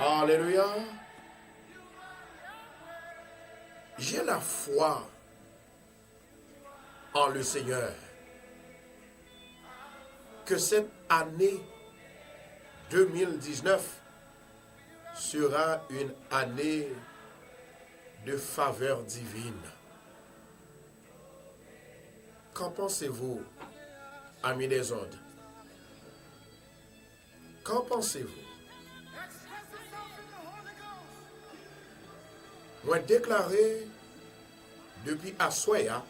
Alléluia. J'ai la foi en le Seigneur que cette année 2019 sera une année de faveur divine. Qu'en pensez-vous, amis des ondes? Qu'en pensez-vous? Moi déclaré depuis Assoya,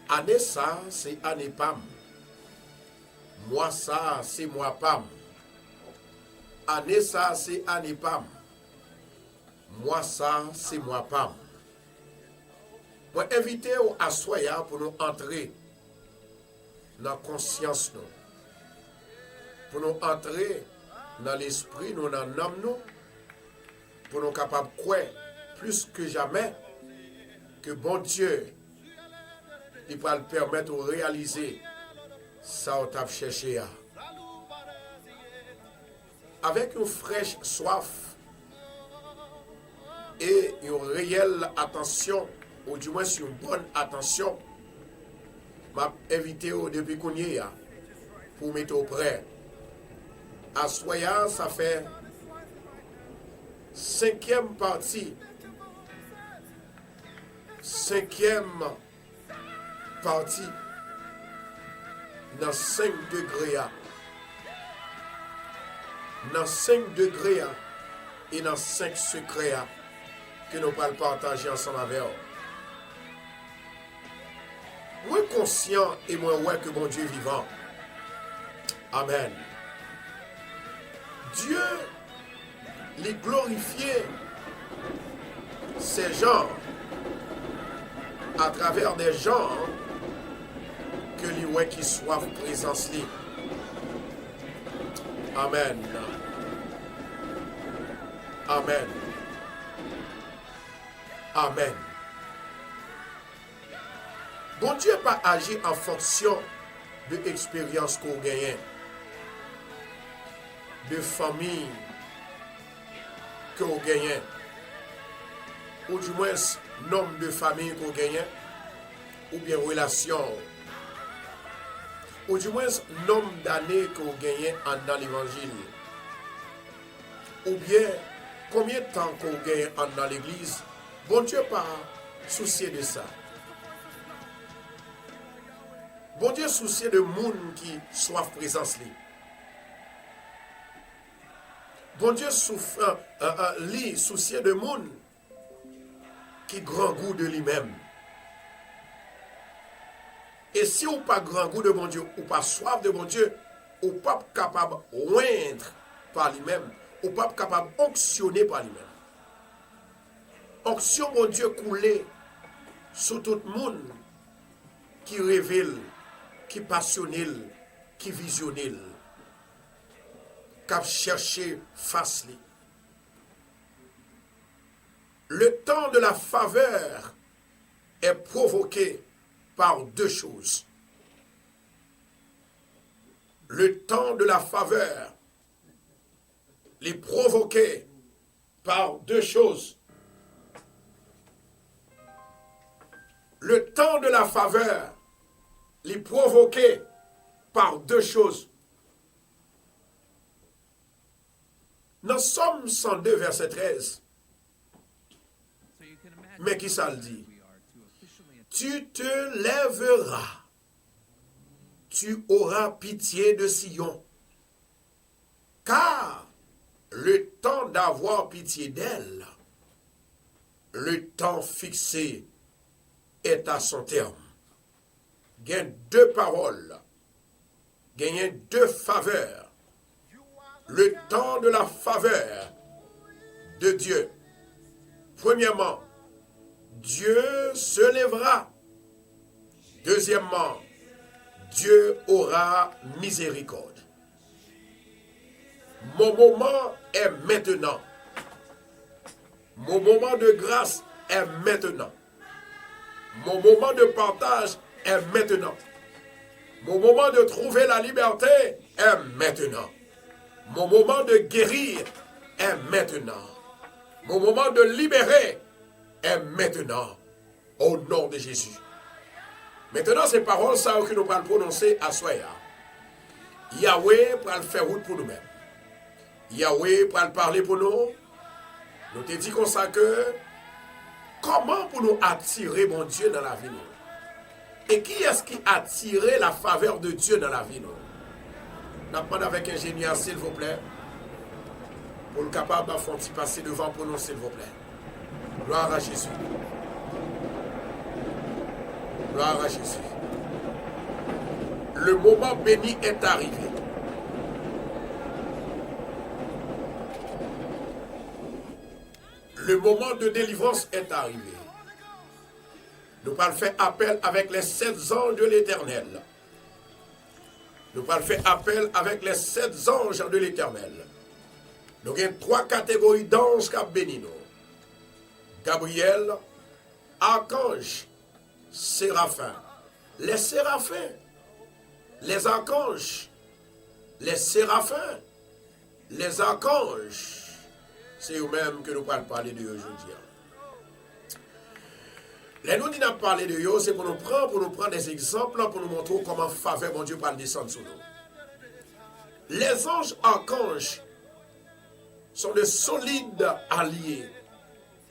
année ça, c'est année Pam. Mois ça, c'est mois Pam. Année ça, c'est année Pam. Mois ça, c'est mois Pam. Moi invité au Assoya pour nous entrer dans la conscience, nous. Pour nous entrer dans l'esprit, nous, dans l'âme, nous. Pour nous capables de croire plus que jamais que bon Dieu, il va le permettre de réaliser ça qu'on a cherché. Avec une fraîche soif et une réelle attention, ou du moins une bonne attention, m'a invité depuis qu'on y est pour mettre au prêt. À Soya, ça fait 5e partie. 5e partie dans 5 degrés. Dans 5 degrés et dans 5 secrets que nous allons partager ensemble avec vous. Moi conscient et moi ouais que mon Dieu est vivant. Amen. Dieu les glorifier ces gens à travers des gens que les ouais qui soivent présence li. Amen. Amen. Amen. Bon Dieu n'a pas agi en fonction de l'expérience qu'on gagne, de famille qu'on gagne, ou du moins nombre de familles qu'on gagne, ou bien relation, ou du moins nombre d'années qu'on gagne dans l'évangile, ou bien combien de temps qu'on gagne dans l'église. Bon Dieu pas soucié de ça. Bon Dieu soucié de monde qui soif présence li. Bon Dieu soucié de monde qui grand goût de lui-même. Et si ou pas grand goût de bon Dieu, ou pas soif de bon Dieu, ou pas capable de oindre par lui-même, ou pas capable d'onctionner par lui-même. Onction bon Dieu coulé sur tout le monde qui révèle, qui passionne, qui visionne, qui cherche face li. Le temps de la faveur est provoqué par deux choses. Le temps de la faveur est provoqué par deux choses. Le temps de la faveur est provoqué par deux choses. Dans Somme 102, verset 13, mais qui ça le dit? Tu te lèveras, tu auras pitié de Sion, car le temps d'avoir pitié d'elle, le temps fixé est à son terme. Il y a deux paroles, il y a deux faveurs. Le temps de la faveur de Dieu. Premièrement, Dieu se lèvera. Deuxièmement, Dieu aura miséricorde. Mon moment est maintenant. Mon moment de grâce est maintenant. Mon moment de partage est maintenant. Mon moment de trouver la liberté est maintenant. Mon moment de guérir maintenant. Mon moment de libérer est maintenant. Au nom de Jésus. Maintenant, ces paroles, ça que nous allons prononcer à Soya. Yahweh pour le faire route pour nous-mêmes. Yahweh pour le parler pour nous. Nous te dit comme ça que comment pour nous attirer mon Dieu dans la vie nous? Et qui est-ce qui a attiré la faveur de Dieu dans la vie nous? Nous demandons avec ingénieur, s'il vous plaît, pour le capable d'enfanter passer devant pour nous, s'il vous plaît. Gloire à Jésus. Gloire à Jésus. Le moment béni est arrivé. Le moment de délivrance est arrivé. Nous allons faire appel avec les 7 anges de l'Éternel. Nous allons faire appel avec les 7 anges de l'Éternel. Nous avons 3 catégories d'anges qui ont béni nous. Gabriel, archange, séraphin. Les séraphins, les archanges, les séraphins, les archanges. C'est eux-mêmes que nous allons parler de aujourd'hui. Les nous disons parler de eux, c'est pour nous prendre des exemples, pour nous montrer comment faveur mon Dieu va descendre sur nous. Les anges archanges sont de solides alliés.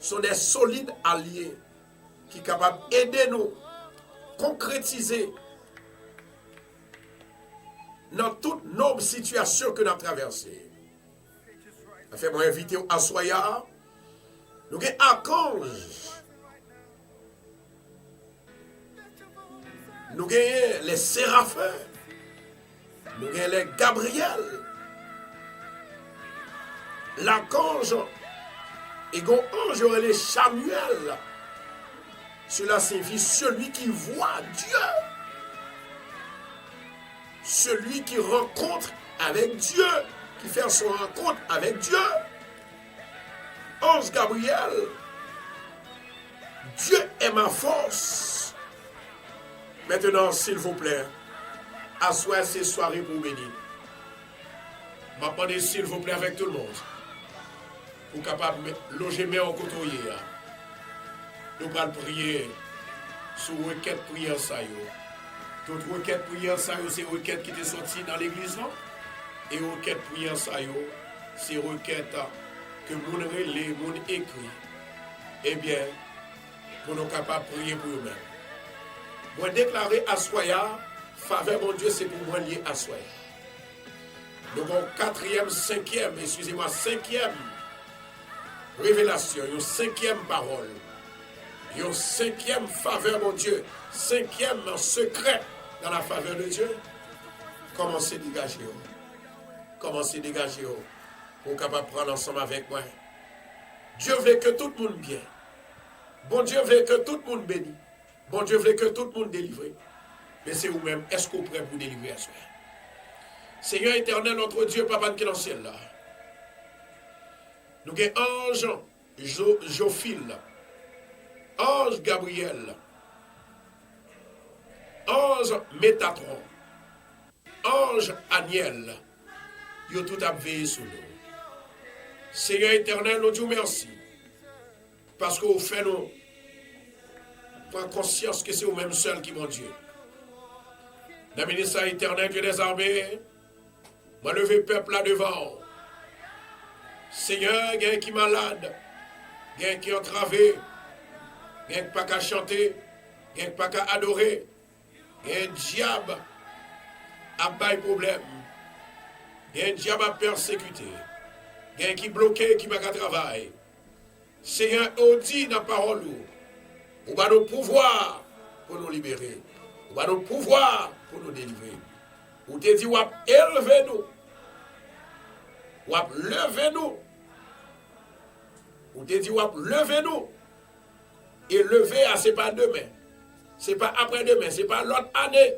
Sont des solides alliés qui sont capables d'aider nous, concrétiser dans toutes nos situations que nous avons traversées. Je vais inviter à Soya. Nous avons archanges. Nous avons les séraphins. Nous avons les Gabriel. L'archange. Et l'ange aurait les Samuel. Cela signifie celui qui voit Dieu. Celui qui rencontre avec Dieu. Qui fait son rencontre avec Dieu. Ange Gabriel. Dieu est ma force. Maintenant, s'il vous plaît, assoyez ces soirées pour bénir. M'appendez, s'il vous plaît, avec tout le monde. Pour capable de loger mes en côté. Nous allons prier sur requête prière ça. Toute requête prière ça, c'est requête qui est sortie dans l'église. Et requête prière ça, c'est requête que mon relais, mon écrit. Eh bien, pour nous capables de prier pour eux-mêmes. Moi déclarer à Soya, faveur mon Dieu, c'est pour moi lié à Soya. Nous avons 4e, 5e, excusez-moi, 5e révélation, une 5e parole, une 5e faveur mon Dieu, 5e secret dans la faveur de Dieu. Commencez à dégager. Commencez à dégager pour capable prendre ensemble avec moi. Dieu veut que tout le monde bien. Bon Dieu veut que tout le monde bénisse. Bon Dieu veut que tout le monde délivre. Mais c'est vous-même, est-ce que vous êtes prêt pour délivrer à soi? Seigneur éternel, notre Dieu, Papa qui est dans le ciel là. Nous avons ange Jophile, ange Gabriel, ange Métatron, ange Aniel. Ils ont tout à veiller sur nous. Seigneur éternel, nous disons merci. Parce que vous faites nous prendre conscience que c'est vous-même seul qui mon Dieu. Dans le ministère éternel, Dieu des armées, moi lever peuple là devant. Seigneur, il y a un qui est malade, il y a un qui est entravé, il y a un qui n'a pas qu'à chanter, il y a un qui n'a pas qu'à adorer, il y a un diable à bail problème, il y a un diable à persécuter, il y a un qui est bloqué, qui n'a pas qu'à travailler. Seigneur, on dit dans la parole, on va nous pouvoir pour nous libérer, on va nous pouvoir pour nous délivrer. On te dit, on va élever nous, on va lever nous. On te dit, on va lever nous. Et lever, ce n'est pas demain. Ce n'est pas après-demain. Ce n'est pas l'autre année.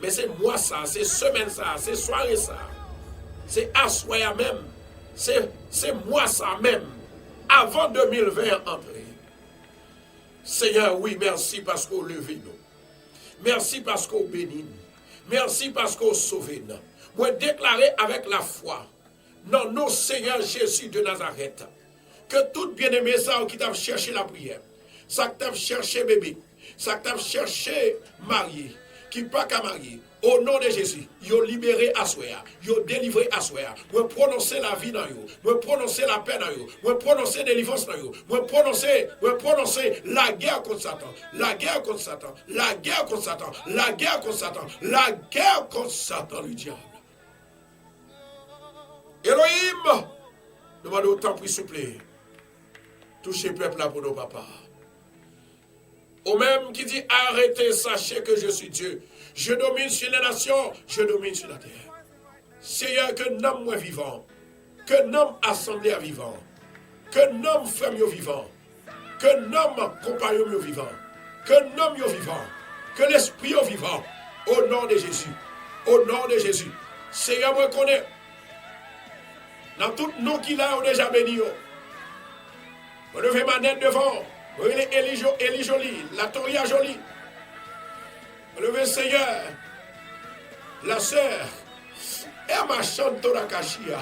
Mais c'est mois ça, c'est semaine ça, c'est soirée ça. C'est à soir même. C'est mois ça même. Avant 2020 entré. Seigneur, oui, merci parce qu'on levé nous. Merci parce qu'on bénit nous. Merci parce qu'on sauvé nous. Moi déclarer avec la foi. Non, non, Seigneur Jésus de Nazareth. Que tout bien-aimé ça qui t'a cherché la prière, ça que t'a cherché bébé, ça que t'a cherché marié, qui pas qu'à marier, au nom de Jésus, yo libéré à soi, yo délivré à soi, moi prononcer la vie dans yo, moi prononcer la paix dans yo, moi prononcer délivrance dans yo, moi prononcer la guerre contre Satan, la guerre contre Satan, la guerre contre Satan, la guerre contre Satan, la guerre contre Satan, le diable. Elohim, demande autant pour s'il vous plaît. Touchez peuple là pour nos papas. Au même qui dit arrêtez, sachez que je suis Dieu. Je domine sur les nations, je domine sur la terre. Seigneur, que nomme moi vivant, que nomme assemblée à vivant, que nomme frère vivant, que nomme compagnon vivant, que nomme vivant, que l'esprit vivant, au nom de Jésus, au nom de Jésus. Seigneur, moi connais, dans tout nom qu'il a, on est déjà béni. On levez ma tête devant. Vous voyez Élie Jolie, la Toria Jolie. On levez Seigneur, la sœur, Emma Chantora Kachia,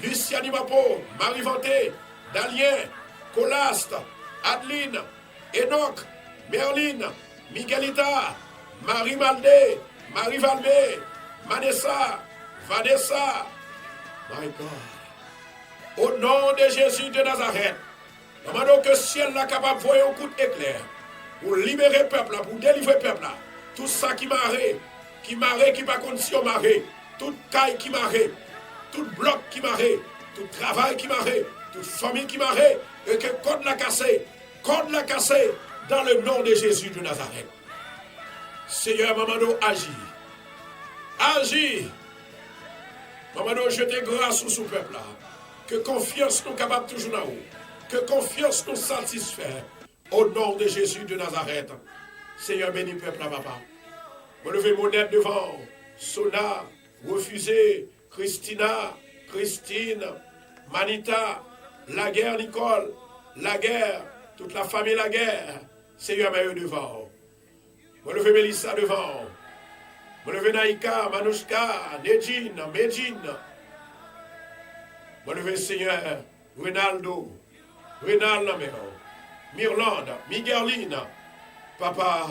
Luciani Mapo, Marie Vanté, Dalien, Colaste, Adeline, Enoch, Merline, Miguelita, Marie Maldé, Marie Valmé, Vanessa, my God. Au nom de Jésus de Nazareth, demandons que le ciel là capable de voir un coup d'éclair pour libérer le peuple, pour délivrer le peuple. Tout ça qui m'arrête, qui pas condition m'arrête, toute caille qui m'arrête, tout bloc qui m'arrête, tout travail qui m'arrête, toute famille qui m'arrête, et que code la cassé dans le nom de Jésus de Nazareth. Seigneur, Mamado, agis. Agis. Mamado, je te grâce sur ce peuple là. Que confiance nous capable toujours là haut. Que confiance nous satisfait. Au nom de Jésus de Nazareth. Seigneur, bénis le peuple là, papa. Me lever mon aide devant. Sona, refusé, Christina, Christine, Manita, la guerre, Nicole, la guerre, toute la famille, la guerre. Seigneur, mets eux devant. Me lever Mélissa devant. Me lever Naïka, Manouchka, Nedjine, Medjine. Me lever Seigneur, Renaldo, Mirlande, Migueline. Papa,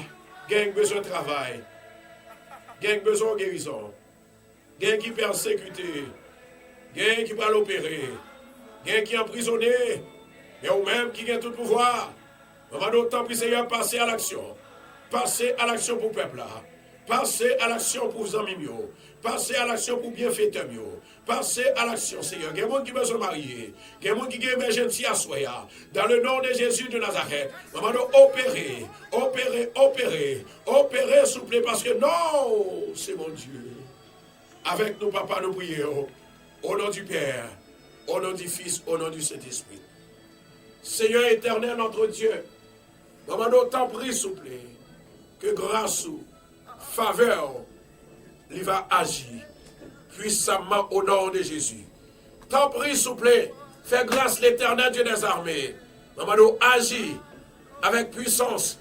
gang besoin de travail. Gang besoin de guérison. Gang qui persécuté. Gang qui va l'opérer. Gang qui est emprisonné. Et ou même qui a tout pouvoir. Maman d'autant plus Seigneur, passer à l'action. Passer à l'action pour le peuple là. Passer à l'action pour les amis. Passer à l'action pour bienfaiteurs. Passer à l'action, Seigneur. Il y a des gens qui veulent se marier. Il y a des gens qui ont émergence à soi. Dans le nom de Jésus de Nazareth. Maman, opérer, s'il vous plaît, parce que non, c'est mon Dieu. Avec nous, papa, nous prions. Au nom du Père, au nom du Fils, au nom du Saint-Esprit. Seigneur éternel, notre Dieu. Maman, t'en prie, s'il vous plaît, que grâce ou faveur, il va agir puissamment au nom de Jésus. T'en prie, s'il vous plaît, fais grâce l'éternel Dieu des armées. Maman, agis avec puissance,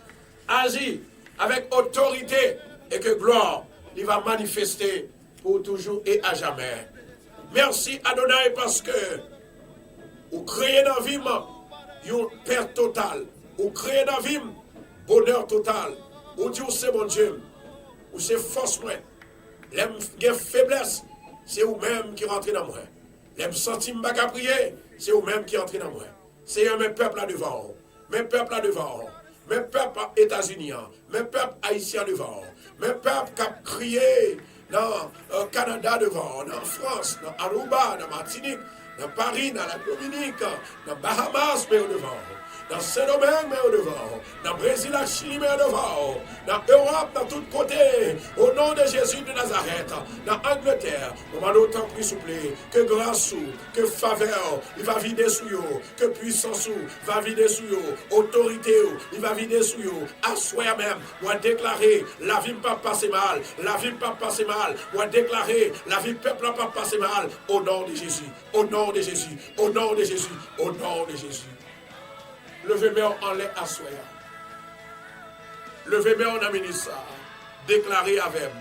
agis avec autorité et que gloire, il va manifester pour toujours et à jamais. Merci Adonai parce que vous créez dans la vie une perte totale, vous créez dans la vie bonheur total. Vous dites c'est mon Dieu, ou c'est force moi, les faiblesses, c'est vous-même qui rentrez dans moi. Les sentiments à prier, c'est vous-même qui rentrez dans moi. C'est mes peuples là devant, mes peuples là devant, mes peuples États-Unis, mes peuples haïtiens devant, mes peuples qui ont crié dans le Canada devant, dans France, dans Aruba, dans Martinique, dans Paris, dans la Dominique, dans Bahamas, mais au devant. Dans Saint-Domingue, mais au devant. Dans Brésil, la Chili, mais au devant. Dans Europe, dans tous côtés. Au nom de Jésus de Nazareth. Dans Angleterre, on m'a d'autant plus souple. Que grâce, que faveur, il va vider sous eux. Que puissance, va vider sous eux. Autorité, il va vider sous eux. À soi même, on va déclarer, la vie ne peut pas passer mal. La vie ne peut pas passer mal. On va déclarer, la vie ne peut pas passer mal. Au nom de Jésus. Au nom de Jésus. Au nom de Jésus. Au nom de Jésus. Levez-moi en l'air à soi. Levez-moi en aminissa. Déclarez avec.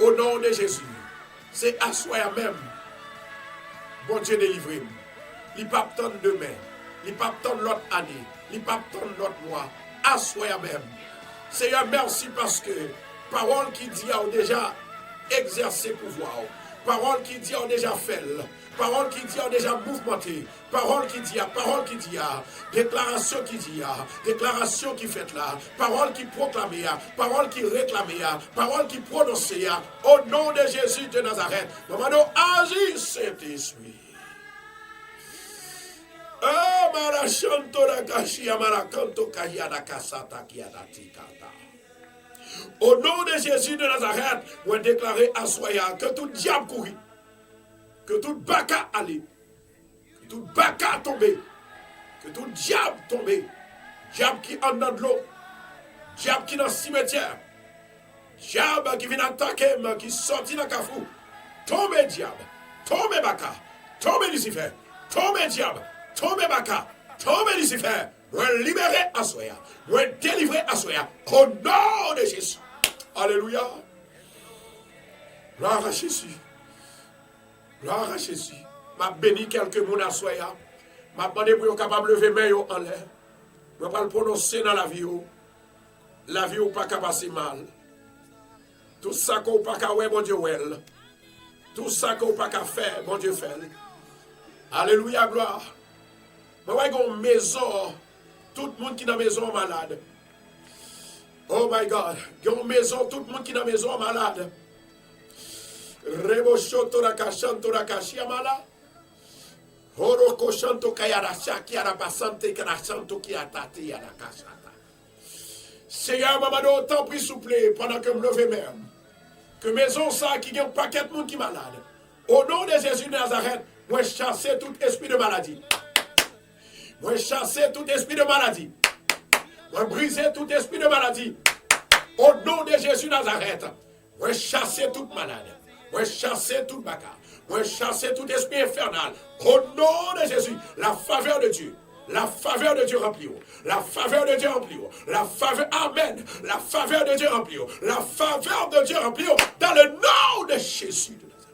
Au nom de Jésus. C'est à soi même. bon Dieu délivre. Il ne pas attendre demain. Il ne pas attendre l'autre année. Il ne pas attendre l'autre mois. À soi-même. Seigneur, merci parce que parole qui dit a déjà exercé pouvoir. Parole qui dit a déjà fait. Parole qui dit a déjà mouvementé. Parole qui dit a, déclaration qui dit a, déclaration qui fait là, parole qui proclame a, parole qui réclame a, parole qui prononce a, au nom de Jésus de Nazareth. Maman, agis, Saint-Esprit. Oh, marachanto la kashia marakanto kayada kasata kiada tikata. Au nom de Jésus de Nazareth, on déclare à Soya que tout diable courit, que tout baka allait, que tout baka tombé, que tout diable tombé, diable qui en dans de l'eau, diable qui dans le cimetière, diable qui vient attaquer, qui sortit dans le cafou, tombé diable, tombé baka, tombé Lucifer, tombé diable, tombé baka, tombé Lucifer. Vous libérer à Soya, vous délivrer à Soya, au nom de Jésus. Alléluia. Gloire à Jésus. Gloire à Jésus. Je bénis quelques mots à Soya. Je demande pour être capable de lever mes mains en l'air. Je ne vais pas le prononcer dans la vie. La vie n'est pas capable de passer mal. Tout ça qu'on n'a pas qu'à faire, bon Dieu, well. Tout ça qu'on n'a pas qu'à faire, bon Dieu, fait. Alléluia, gloire. Je vais avoir une maison. Tout le monde qui est dans la maison est malade. Oh my God. Il y a une maison, tout le monde qui est dans la maison est malade. Reboshoto rakashanto rakashiamala. Horoko shanto kayarasha kiarabasante karashanto kiatati yarakashata. Seigneur, maman, autant pris souple pendant que je me levais même. Que maison ça qui a un paquet de monde qui est malade. Au nom de Jésus de Nazareth, moi chasser tout esprit de maladie. Moi chasser tout esprit de maladie. Moi briser tout esprit de maladie. Au nom de Jésus de Nazareth. Moi chasser toute malade. Moi chasser toute bagarre. Moi chasser tout esprit infernal. Au nom de Jésus. La faveur de Dieu. La faveur de Dieu remplit. La faveur de Dieu remplit. La faveur. Amen. La faveur de Dieu remplit. La faveur de Dieu remplit. Dans le nom de Jésus de Nazareth.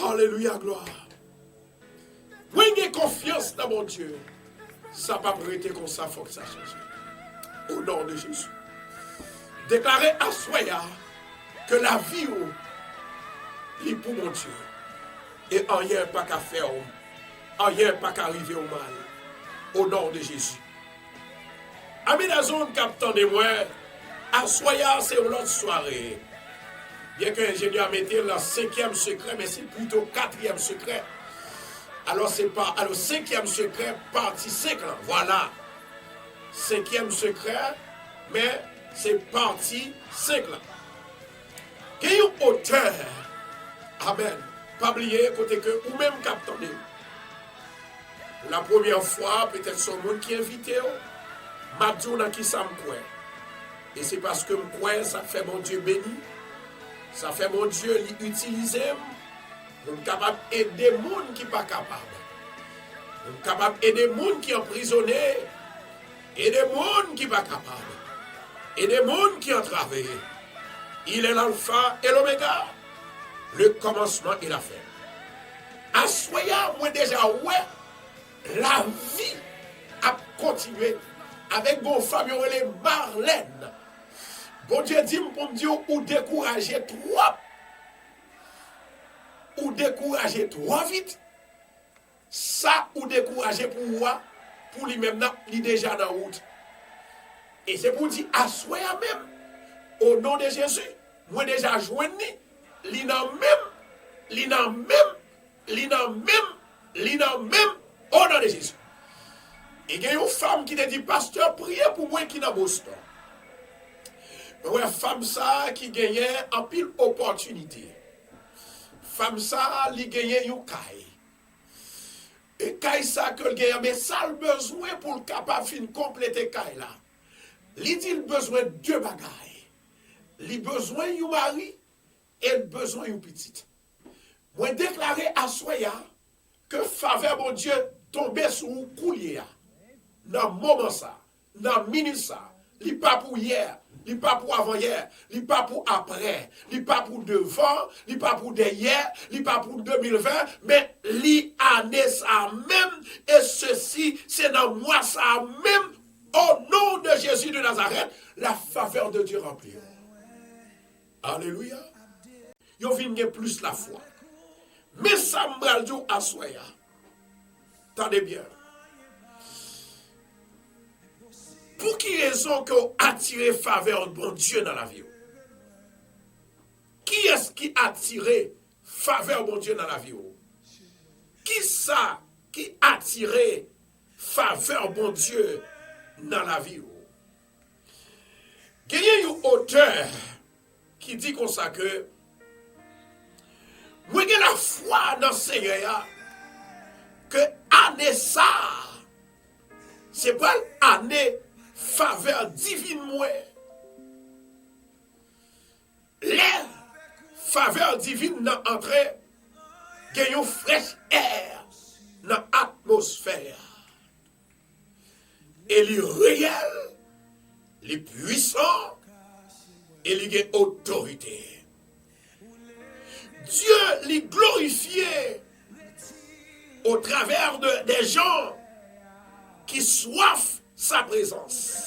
Alléluia, gloire. Moi, j'ai confiance dans mon Dieu. Ça n'a pas prêté comme ça, il faut que ça change. Au nom de Jésus. Déclarez à Soya que la vie est pour mon Dieu. Et rien pas qu'à faire, rien pas qu'à arriver au mal. Au nom de Jésus. Amis la zone captant de moi, à Soya, c'est une autre soirée. Bien que l'ingénieur mette le 5e secret, mais c'est plutôt 4e secret. Alors, c'est pas. Alors, 5e secret, partie 5 là. Voilà. 5e secret, mais c'est partie 5 là. Il y a un auteur. Amen. Pas oublier, côté que, ou même qu'attendez. Pour la première fois, peut-être son monde qui est invité, m'a dit qui ça me croit. Et c'est parce que me croit, ça fait mon Dieu béni. Ça fait mon Dieu l'utiliser. Nous sommes capables d'aider les gens qui ne sont pas capables. Nous sommes capables d'aider les gens qui sont emprisonnés. Aider les gens qui ne sont pas capables. Aider les gens qui ont travaillé. Il est l'alpha et l'oméga. Le commencement et la fin. À Soya, moi déjà, ouais, la vie a continué avec mon famille, les Marlène. Bon Dieu dit pour me dire, ou décourager trop. Ou décourager trop vite. Ça, ou décourager pour moi, pour lui-même, il est déjà dans la route. Et c'est pour dire, à soi même, au nom de Jésus, moi déjà joigné, l'ina même, au nom de Jésus. Et il y a une femme qui te dit, pasteur, priez pour moi qui est dans Boston. Ouais, femme ça qui gagnait en pile opportunité. Femme ça, li gagnait une caille. Et caille ça que le gagne, mais ça le besoin pour le capable de compléter caille là. Li dit le besoin de deux bagailles. Li besoin du mari et le besoin du petit. Moi déclarer à Soya que faveur mon Dieu tomber sur le coulier. Dans le moment ça, dans le minute ça, li pas pour hier, il n'est pas pour avant-hier, il n'est pas pour après, il n'est pas pour devant, il n'est pas pour derrière, il n'est pas pour 2020, mais l'année ça même, et ceci, c'est dans moi ça même, au nom de Jésus de Nazareth, la faveur de Dieu remplie. Alléluia. Yo vient plus la foi. Mais ça m'a dit à soya. Tendez bien. Pour qui raison que vous attirez faveur de bon Dieu dans la vie? Qui est-ce qui a attiré faveur de bon Dieu dans la vie? Qui ça qui a attiré faveur de bon Dieu dans la vie? Il y a un auteur qui dit comme ça que moi j'ai la foi dans le Seigneur que année ça c'est pas l'année faveur divine moi. Les faveurs divines dans l'entrée gagnent fraîche air dans l'atmosphère. Et les réels, les puissants, et les autorités. Dieu les glorifié au travers des gens qui soifent sa présence.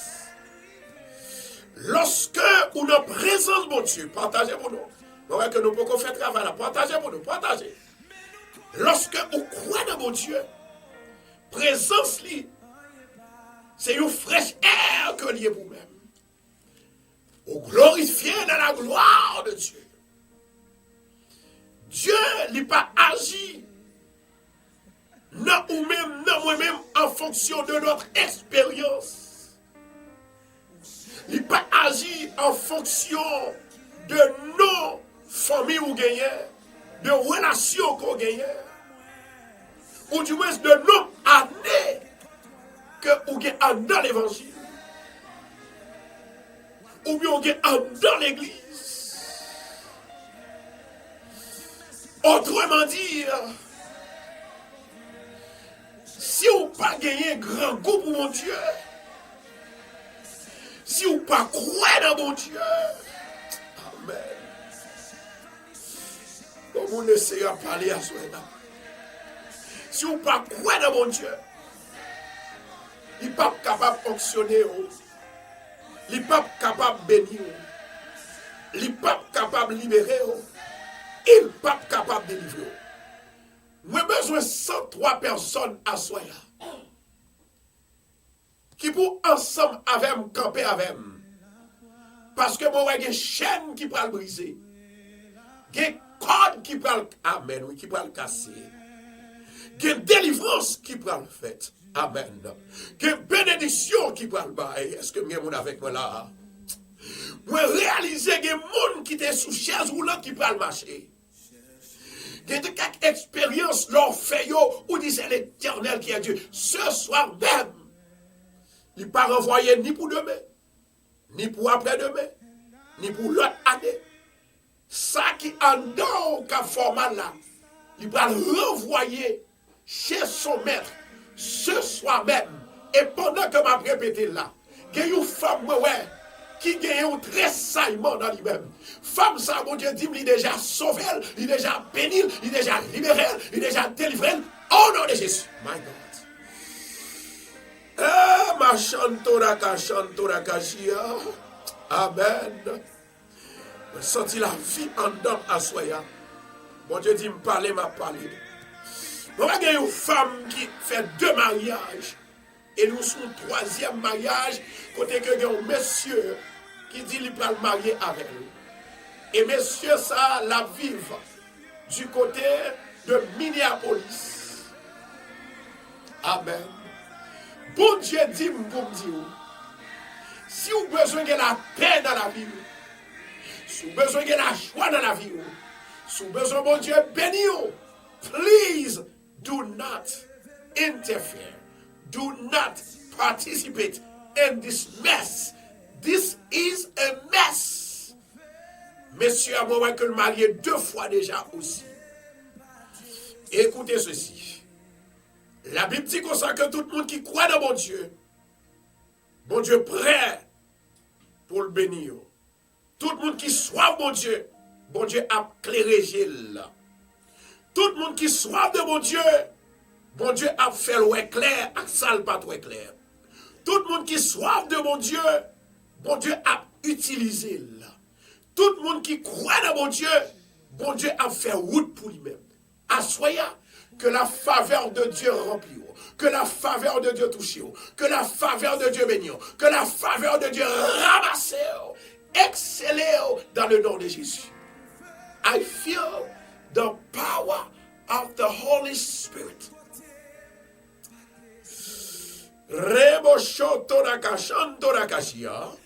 Lorsque on a présence, mon Dieu, partagez pour nous. On voit que nous pouvons faire travail là. Partagez pour nous, partagez. Lorsque on croit dans mon Dieu, présence, c'est une fraîche air que lié pour vous-même. On glorifie dans la gloire de Dieu. Dieu n'a pas agi non ou même, non moi-même en fonction de notre expérience. Il n'a pas agi en fonction de nos familles ou gagnants, de relations qu'on gagne, ou du moins de nos années que nous gagnons dans l'évangile, ou bien nous gagnons dans l'église. Autrement dit, si vous n'avez pas gagné grand goût pour mon Dieu, si vous n'avez pas croire dans mon Dieu, amen. Comme vous essayez à parler à soi. Si vous n'avez pas croire dans mon Dieu, il n'est pas capable de fonctionner, il n'est pas capable de bénir, il n'est pas capable de libérer, il n'est pas capable de délivrer. Moi, besoin de 103 personnes à soi qui pour ensemble avec moi camper avec moi. Parce que moi, il y a des chaînes qui peuvent le briser. Il y a des cordes qui peuvent amen, oui, qui peuvent le casser. Il y a des délivrances qui peuvent le faire. Amen. Il y a des bénédictions qui peuvent le bailler. Est-ce que vous êtes avec moi là? Moi, réaliser qu'il y a des gens qui étaient sous chaise roulante qui peuvent marcher. Il y a quelques expériences, leur fait, où disait l'Éternel qui a Dieu. Ce soir même, il n'est pas renvoyé ni pour demain, ni pour après-demain, ni pour l'autre année. Ça qui en dans le format là, il va le renvoyer chez son maître ce soir même. Et pendant que m'a répété là, il y a une femme qui a un tressaillement dans lui-même. Femme, ça, mon Dieu dit, il est déjà sauvé, il est déjà béni, il est déjà libéré, il est déjà délivré. Au nom de Jésus. My God. Ah, ma chantoraka, chia. Amen. Je senti la vie en dedans à soya. Mon Dieu dit, me parler, m'a parlé. Moi, il y a une femme qui fait 2 mariages. Et nous sommes 3e mariage. Côté que il y a un monsieur qui dit qu'il va le marier avec nous. Et monsieur, ça, la vive du côté de Minneapolis. Amen. Bon Dieu dit, pour me dire, si vous avez besoin de la paix dans la vie, si vous avez besoin de la joie dans la vie, si vous avez besoin, bon Dieu, béni, please do not interfere. Do not participate in this mess. This is a mess. Monsieur a moi que le marié 2 fois déjà aussi. Écoutez ceci. La Bible dit comme ça que tout le monde qui croit dans mon Dieu prêt pour le bénir. Tout le monde qui soif bon Dieu a clairé Gilles. Tout le monde qui soif de bon Dieu a fait le clair, a sale pas trop clair. Tout le monde qui soif de bon Dieu a utilisé là. Tout le monde qui croit dans bon Dieu a fait route pour lui-même. Assoya que la faveur de Dieu remplit, que la faveur de Dieu touche, que la faveur de Dieu bénit, que la faveur de Dieu ramasse, excelle dans le nom de Jésus. I feel the power of the Holy Spirit. Rebo shoto rakashanto rakashia.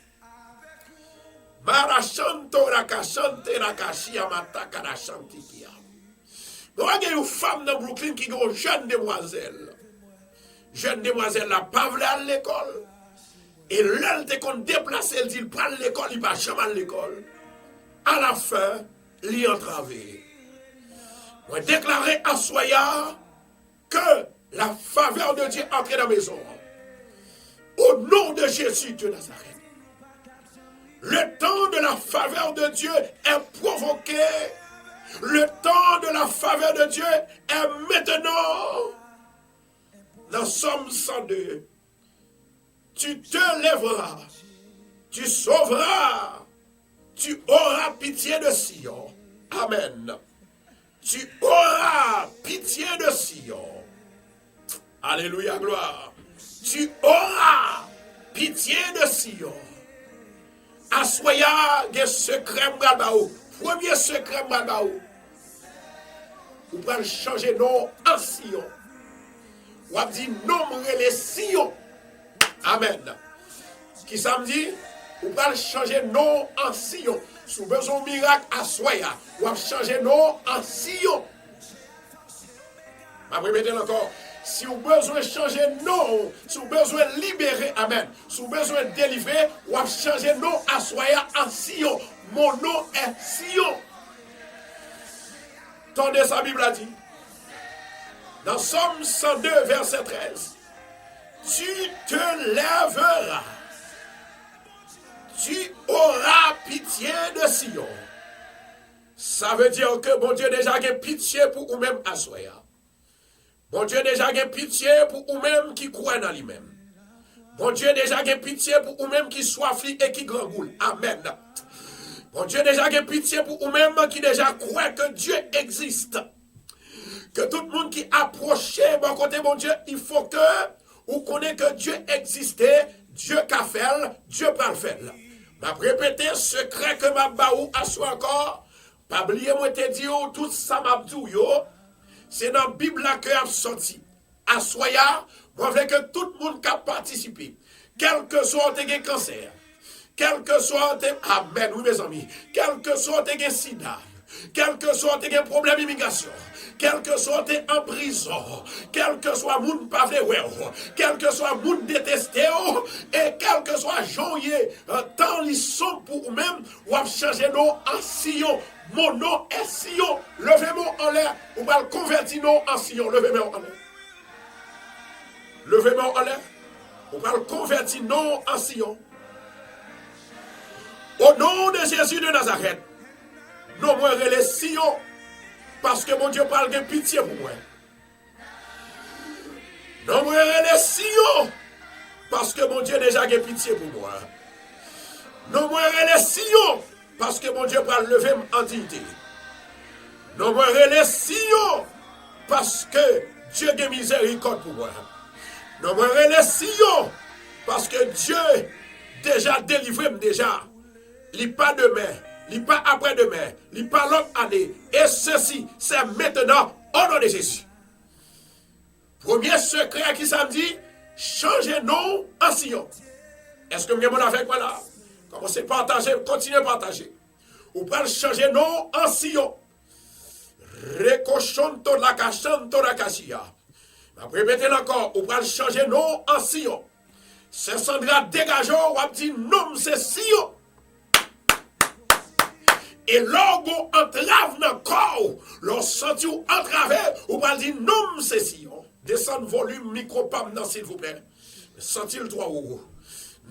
Marashanto rakashante rakashia mataka rashantikia. Nous avons une femme dans Brooklyn qui est une jeune demoiselle. Jeune demoiselle n'a pas voulu à l'école. Et l'elle te qu'on déplace, elle dit, il prend l'école, il va jamais à l'école. À la fin, il y entravé. On déclaré à Soya que la faveur de Dieu entre dans la maison. Au nom de Jésus de Nazareth. Le temps de la faveur de Dieu est provoqué. Le temps de la faveur de Dieu est maintenant. Dans Somme 102, tu te lèveras, tu sauveras, tu auras pitié de Sion. Amen. Tu auras pitié de Sion. Alléluia, gloire. Tu auras pitié de Sion. Assoya des secrets mbalbaou. Premier secret mbalbaou. Vous pouvez changer nom en Sion. Ou a dit nommer les Sion. Amen. Qui ça me dit? Vous pouvez changer nom en Sion. Si vous avez besoin de miracle à Soya, ou a changer nom en Sion. Je vais répéter encore. Si vous avez besoin de changer nom, si vous avez besoin de libérer, amen. Si vous avez besoin de délivrer, ou a changer nom à Soya en Sion. Mon nom est Sion. Tendez sa Bible a dit. Dans Somme 102, verset 13. Tu te lèveras. Tu auras pitié de Sion. Ça veut dire que bon Dieu déjà a pitié pour vous-même à Soya. Bon Dieu déjà a pitié pour vous-même qui croient dans lui-même. Bon Dieu déjà a pitié pour vous-même qui soifli et qui grangoule. Amen. Bon Dieu déjà a pitié pour vous-même qui déjà croit que Dieu existe. Que tout le monde qui approche bon côté bon Dieu, il faut que vous connaissez que Dieu existait, Dieu qu'a fait, Dieu pas le fait. Je vais répéter secret que m'a baou à soi encore. Pas oublier moi te dit tout ça m'a dit c'est dans la Bible là que a sorti. À soya, moi veux que tout le monde qui a participé, quel que soit tes cancer, quel que soit tes amen oui mes amis, quel que soit tes sida, quel que soit tes problèmes d'immigration, quel que soit tes en prison, quel que soit moun pas quel que soit moun détesté et quel que soit joyeux tant ils sont pour vous-même ou à changer nom en Sion. Mon nom est Sion. Levez-moi en l'air. Ou va le convertir nom en Sion. Levez-moi en l'air. Levez-moi en l'air. Ou va le convertir nom en Sion. Au nom de Jésus de Nazareth. Non, moi, je les Sion. Parce que mon Dieu parle de pitié pour moi. Non, moi, je les Sion. Parce que mon Dieu déjà a pitié pour moi. Non, moi, je les Sion. Parce que mon Dieu va lever en dignité. Nous me remercions parce que Dieu a miséricorde pour moi. Nous me remercions parce que Dieu déjà délivré déjà. Il n'est pas demain, il n'est pas après-demain, il n'est pas l'autre année. Et ceci, c'est maintenant au nom de Jésus. Premier secret qui samedi, changer nom en Sion. Est-ce que vous avez avec moi là? Commencez à partager, continuez à partager. Vous pouvez changer nom en Sion. Recochonto la cachanto la cachia. Je vais répéter encore. Vous pouvez changer nom en Sion. C'est Sandra dégageant, ou dit nom c'est Sion. Et logo entrave dans le corps, l'on senti ou entravé, ou pas dire nom c'est Sion. Descendre volume micro-pam dans s'il vous plaît. Senti le droit ou.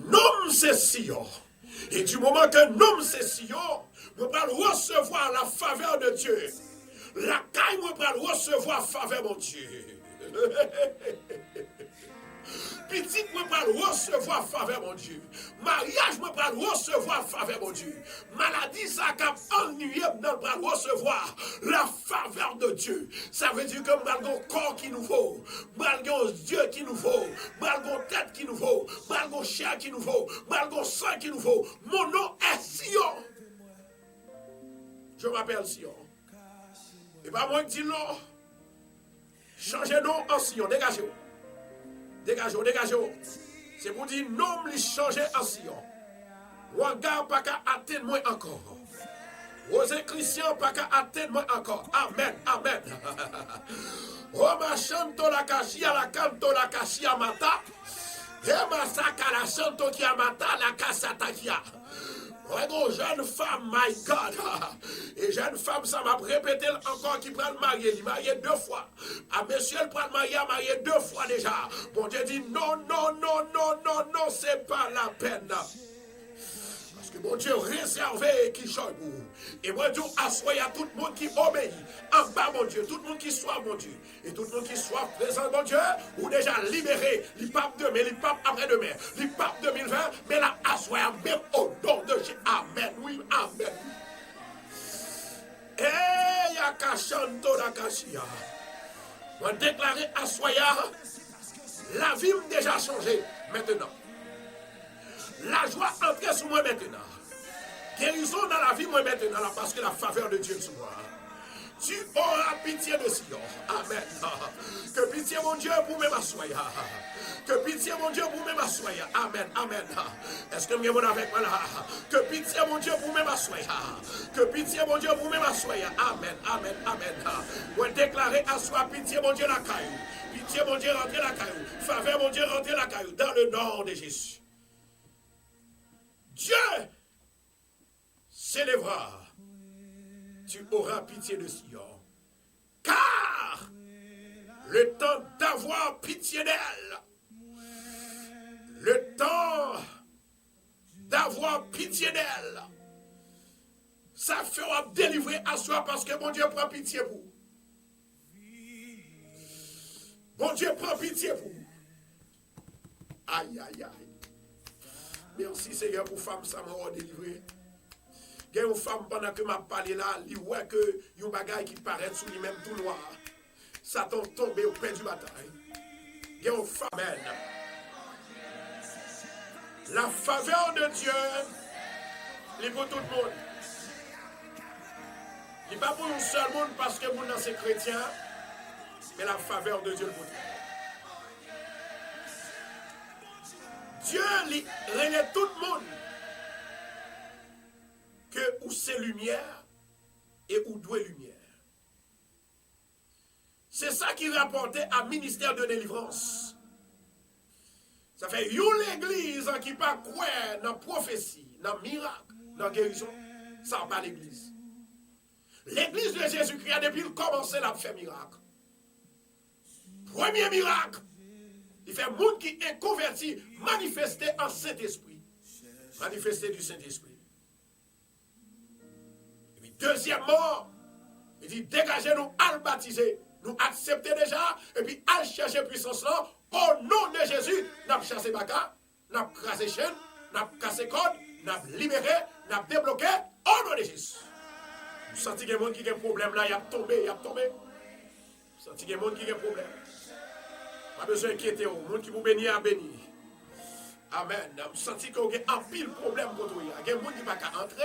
Nom c'est Sion. Et du moment que nous c'est Sion, nous allons recevoir la faveur de Dieu. La caille, nous allons recevoir la faveur de Dieu. Petit, moi, pour recevoir faveur, mon Dieu. Mariage, moi, pour recevoir faveur, mon Dieu. Maladie, ça cap ennuyé, pour recevoir la faveur de Dieu. Ça veut dire que malgré le corps qui nous faut, malgré Dieu qui nous faut, malgré tête qui nous faut, malgré chair qui nous faut, malgré sang qui nous faut, mon nom est Sion. Je m'appelle Sion. Et pas moi qui dis non. Changez nom en Sion, dégagez-vous. Dégagez-vous, dégagez-vous. C'est pour dire non, les changer en Sion. Regarde pas qu'à atteindre moi encore. Rosé Christian pas qu'à atteindre moi encore. Amen, amen. Roma chanto la cachia, la canto la cachia mata. Rema saka la chanto qui a mata, la casata qui a. Regarde, jeune femme, my God. Et jeune femme, ça m'a répété encore qui prend le marié. Il marié 2 fois. Ah, monsieur, il prend le marié 2 fois déjà. Bon Dieu dit non, non, non, non, non, non, c'est pas la peine. Parce que mon Dieu réservé qui change pour vous. Et moi, Dieu assoit à tout le monde qui obéit. En bas, mon Dieu, tout le monde qui soit mon Dieu. Et tout le monde qui soit présent, mon Dieu, ou déjà libéré. Les papes demain, les papes après-demain, les papes 2020, mais là, assoit même au nom de Jésus. Amen, oui, amen. Et yakashanto lakashia. On déclaré assoya, la vie m'a déjà changé maintenant. La joie entre sur moi maintenant. Guérison dans la vie moi maintenant parce que la faveur de Dieu est sur moi. Tu auras pitié de Sion. Amen. Que pitié mon Dieu pour me m'assoyer. Que pitié mon Dieu pour me m'assoyer. Amen. Amen. Est-ce que vous êtes avec moi là? Que pitié mon Dieu pour me m'assoyer. Que pitié mon Dieu pour me m'assoyer. Amen. Amen. Amen. Vous déclarez assoir pitié mon Dieu la caillou. Pitié mon Dieu rentrer la caillou. Faveur mon Dieu rentrer la caillou. Dans le nom de Jésus. Dieu s'élèvera. Tu auras pitié de Sion. Car le temps d'avoir pitié d'elle, le temps d'avoir pitié d'elle, ça fera délivrer à soi parce que mon Dieu prend pitié pour vous. Mon Dieu prend pitié pour vous. Aïe, aïe, aïe. Merci Seigneur pour femme, ça m'a délivré. Il y a une femme pendant que m'a parlé là, il voit que y a un bagage qui paraît sous lui-même tout noir. Satan tombé au pied du bataille. Il y a une femme. Amen. La faveur de Dieu, il est pour tout le monde. Il n'est pas pour un seul monde parce que vous êtes chrétiens, mais la faveur de Dieu pour tout le monde. Dieu relève tout le monde que où c'est lumière et où doit lumière. C'est ça qui rapportait à ministère de délivrance. Ça fait une église qui pas quoi dans prophétie, dans miracle, dans guérison, ça pas l'église. L'église de Jésus-Christ a depuis le commencé à faire miracle. Premier miracle. Il fait monde qui est converti, manifesté en Saint-Esprit. Manifesté du Saint-Esprit. Et puis deuxièmement, il dit dégagez-nous à le baptiser. Nous accepter déjà, et puis à chercher puissance là. Au nom de Jésus, nous avons chassé Baka, nous avons cassé chaîne, nous avons cassé code, nous avons libéré, nous avons débloqué. Au nom de Jésus. Vous sentez qu'il y a des gens qui ont un problème là, il a tombé, il a tombé. Vous sentez qu'il y a des gens qui ont un problème. Pas besoin d'inquiéter, le monde qui vous bénit a béni. Amen. Vous sentez qu'il y a un pile problème contre vous. Il y a des gens qui ne peuvent pas entrer.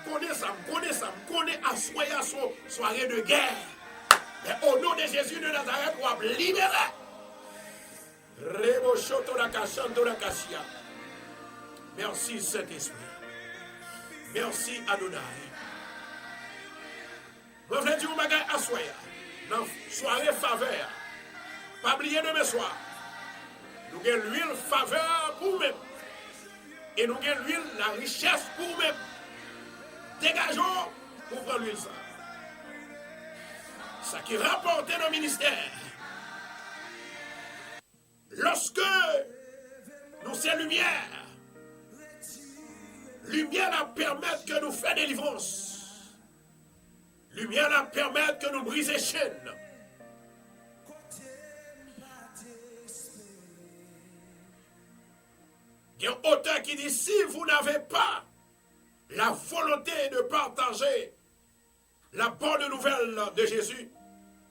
Vous connaissez ça, vous connaissez à soirée de guerre. Mais au nom de Jésus de Nazareth, vous avez libéré. Merci Saint-Esprit. Merci Adonai. Je vais dire que je vais assoyer. Dans soirée faveur. Pas oublier demain soir. Nous avons l'huile faveur pour nous-mêmes. Et nous avons l'huile, la richesse pour nous-mêmes. Dégageons pour prendre l'huile ça. Ça qui rapporte nos ministères. Lorsque nous sommes lumière, délivrance. Lumière la permettre que nous briser chaînes. Il y a un auteur qui dit, si vous n'avez pas la volonté de partager la bonne nouvelle de Jésus,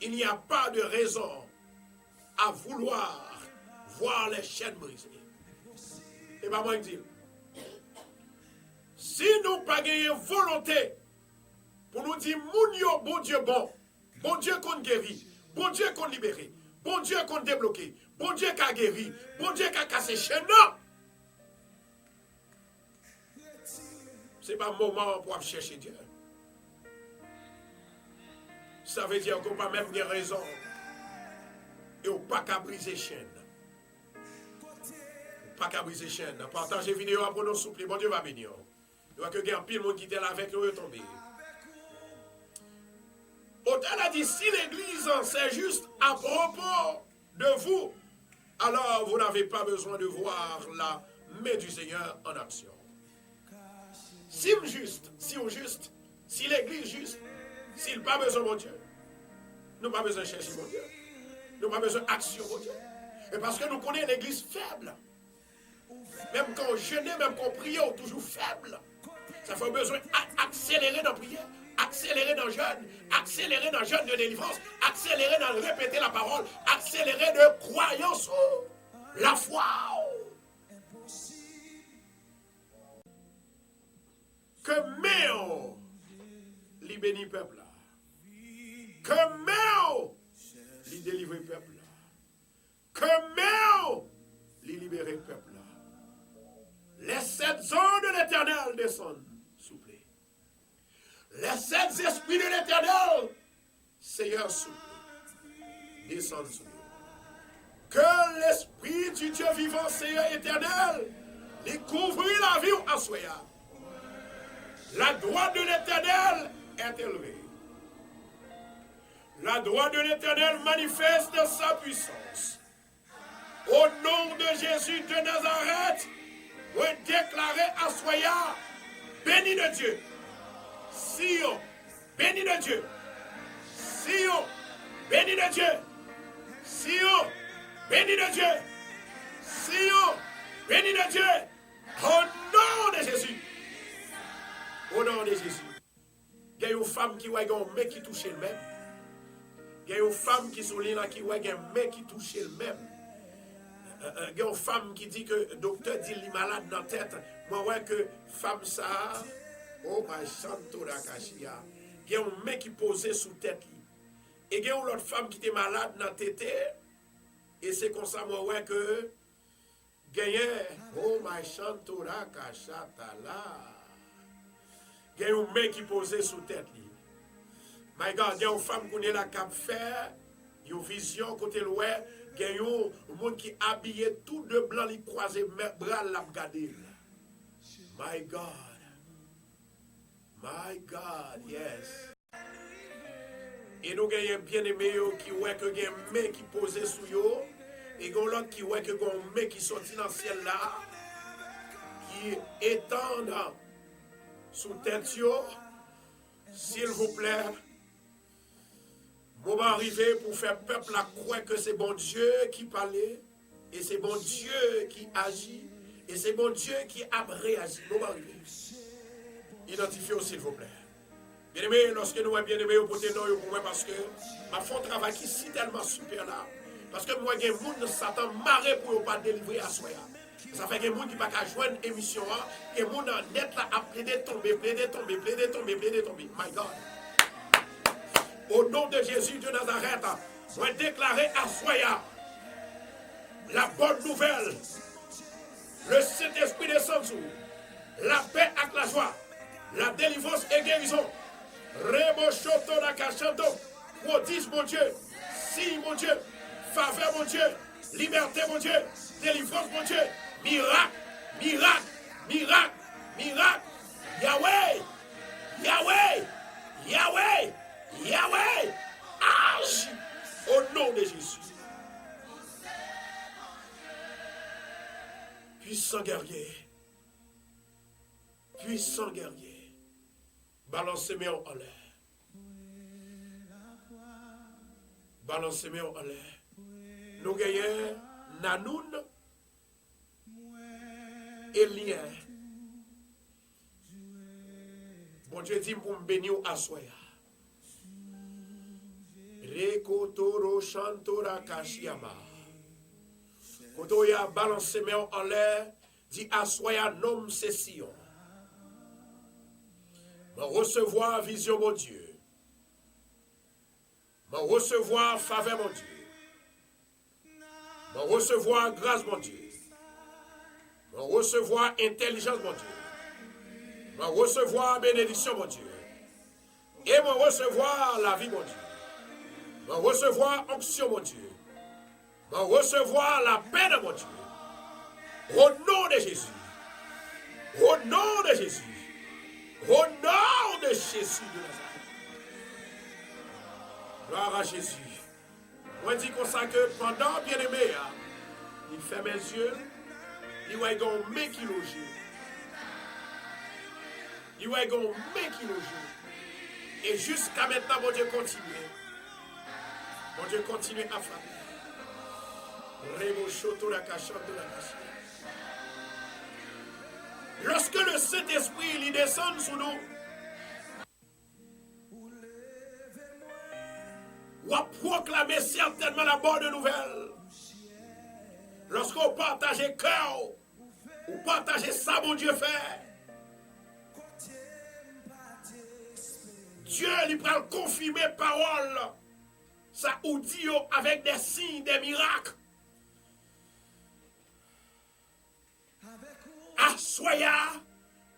il n'y a pas de raison à vouloir voir les chaînes brisées. Et pas moi qui dis. Si nous pas gagnons volonté pour nous dire, moun yo, bon Dieu bon Dieu qu'on guérit, bon Dieu qu'on libère, bon Dieu qu'on débloque, bon Dieu qui a guéri, bon Dieu qui a cassé chaînes, non! Ce n'est pas un moment pour chercher Dieu. Ça veut dire qu'on n'a pas même des raisons. Et on n'a pas qu'à briser chaîne. Pas qu'à briser chaîne. Partagez vidéo pour nous souffler. Bon Dieu va bénir. Il y a que un pile monde qui était là avec nous est tombé. Auteur a dit, si l'église c'est juste à propos de vous, alors vous n'avez pas besoin de voir la main du Seigneur en action. Si on juste, si l'église juste, s'il n'a pas besoin de mon Dieu, nous n'avons pas besoin de chercher mon Dieu. Nous n'avons pas besoin d'action mon Dieu. Et parce que nous connaissons l'église faible. Même quand on jeûne, même quand on prie, on est toujours faible. Ça fait besoin d'accélérer dans la prière, accélérer dans le jeûne, accélérer dans le jeûne de délivrance, accélérer dans le répéter la parole, accélérer de croyance, la foi. Que Méo li bénit peuple là. Que Méo li délivre peuple là. Que Méo li libérer peuple là. Les 7 ans de l'Éternel descendent, s'il vous plaît. Les 7 esprits de l'Éternel, Seigneur, s'il vous plaît, descendent sur nous. Que l'Esprit du Dieu vivant, Seigneur éternel, les couvre la vie à soya. La droite de l'Éternel est élevée. La droite de l'Éternel manifeste sa puissance. Au nom de Jésus de Nazareth, vous déclarez à Soya, béni de Dieu. Sion, béni de Dieu. Sion, béni de Dieu. Sion, béni de Dieu. Sion, béni de Dieu. Au nom de Jésus. Au nom de Jésus. Il y a une femme qui voit un mec qui touche le même. Il y a une femme qui souligne là qui voit un mec qui touche le même. Il y a une femme qui dit que le docteur dit qu'il est malade dans la tête. Moi, ouais que femme ça, oh ma chanto la cachia. Il y a un mec qui posait sous tête. Et il y a une autre femme qui était malade dans la tête. Et c'est comme ça, moi, ouais que gagné, oh ma chanto la cachata là. Il y a un mec qui posait sous tête. My God, il y a une femme qui est là qui fait une vision côté l'ouest. Il y a un monde qui est habillé tout de blanc, qui croise bras la regarder. My God. My God, yes. Et nous avons bien aimé qui voit que il y a un mec qui posait sous yo. Et il y a l'autre qui voit que il y a un mec qui sortit dans le ciel là. Qui étend sous tête yo. S'il vous plaît. Moment arrivé pour faire peuple à croire que c'est bon Dieu qui parlait, et c'est bon Dieu qui agit, et c'est bon Dieu qui a réagi. Moment arrivé. Identifiez-vous s'il vous plaît. Bien aimé, lorsque nous sommes bien aimés, vous pouvez nous pour moi parce que ma fond travail qui est si tellement super là. Parce que moi, il y a des gens qui Satan marre pour ne pas délivrer à soi. Ça fait que les gens qui ne peuvent pas joindre l'émission, et les gens net là à plaider, tomber. My God. Au nom de Jésus de Nazareth, je déclarer à Soya la bonne nouvelle. Le Saint-Esprit descend sur la paix avec la joie, la délivrance et guérison. Remo choto la cachando, prodige mon Dieu, signe mon Dieu, faveur mon Dieu, liberté mon Dieu, délivrance mon Dieu, miracle, miracle, miracle, miracle. Yahweh, Yahweh, Yahweh. Yahweh, agis au nom de Jésus. Puissant guerrier, Balancez mes en l'air. Balancez mes en l'air. Nous gagnons Nanoun et Lien. Bon Dieu dit pour me bénir à soya. Rekotoro chantora kashiama. Koto ya balancez mes en l'air. Dit à soya nom session. Me recevoir vision mon Dieu. Me recevoir faveur mon Dieu. Me recevoir grâce mon Dieu. Me recevoir intelligence mon Dieu. Me recevoir bénédiction mon Dieu. Et me recevoir la vie mon Dieu. Me recevoir onction mon Dieu. Me recevoir la paix de mon Dieu. Au nom de Jésus. Au nom de Jésus. Au nom de Jésus de Nazareth. Gloire à Jésus. Moi, je dis comme ça que pendant, bien aimé, il fait mes yeux, il va y avoir un mec qui loge. Il va y avoir un mec qui loge. Et jusqu'à maintenant, mon Dieu continue. Mon Dieu continue à frapper. Lorsque le Saint-Esprit il descend sur nous, on va proclamer certainement la bonne nouvelle. Lorsqu'on partage cœur, on partage ça, mon Dieu fait. Dieu lui prend confirmer parole. Ça ou dit avec des signes, des miracles. À soya,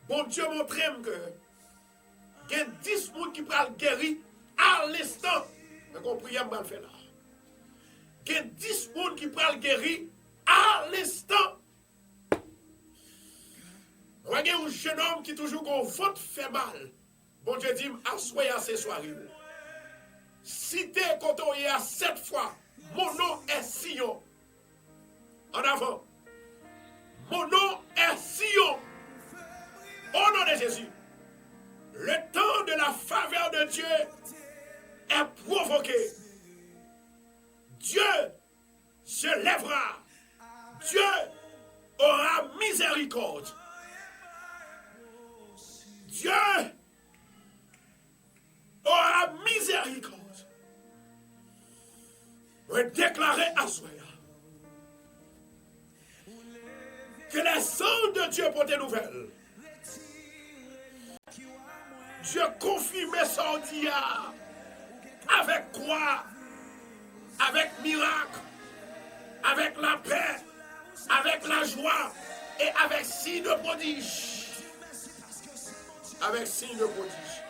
bon Dieu montre que il y a 10 personnes qui prennent guéri à l'instant. Vous prière mal fait là. Il y a 10 personnes qui prennent guéri à l'instant. Vous voyez un jeune homme qui toujours qu'on vote fait mal. Bon Dieu dit, à soya ce soir. Si tu es content, il y a 7 fois, mon nom est Sion. En avant. Mon nom est Sion. Au nom de Jésus. Le temps de la faveur de Dieu est provoqué. Dieu se lèvera. Dieu aura miséricorde. Dieu aura miséricorde. On va déclarer à soi que les sangs de Dieu pour des nouvelles. Dieu confirme son dia avec quoi? Avec miracle, avec la paix, avec la joie et avec signe de prodige. Avec signe de prodige.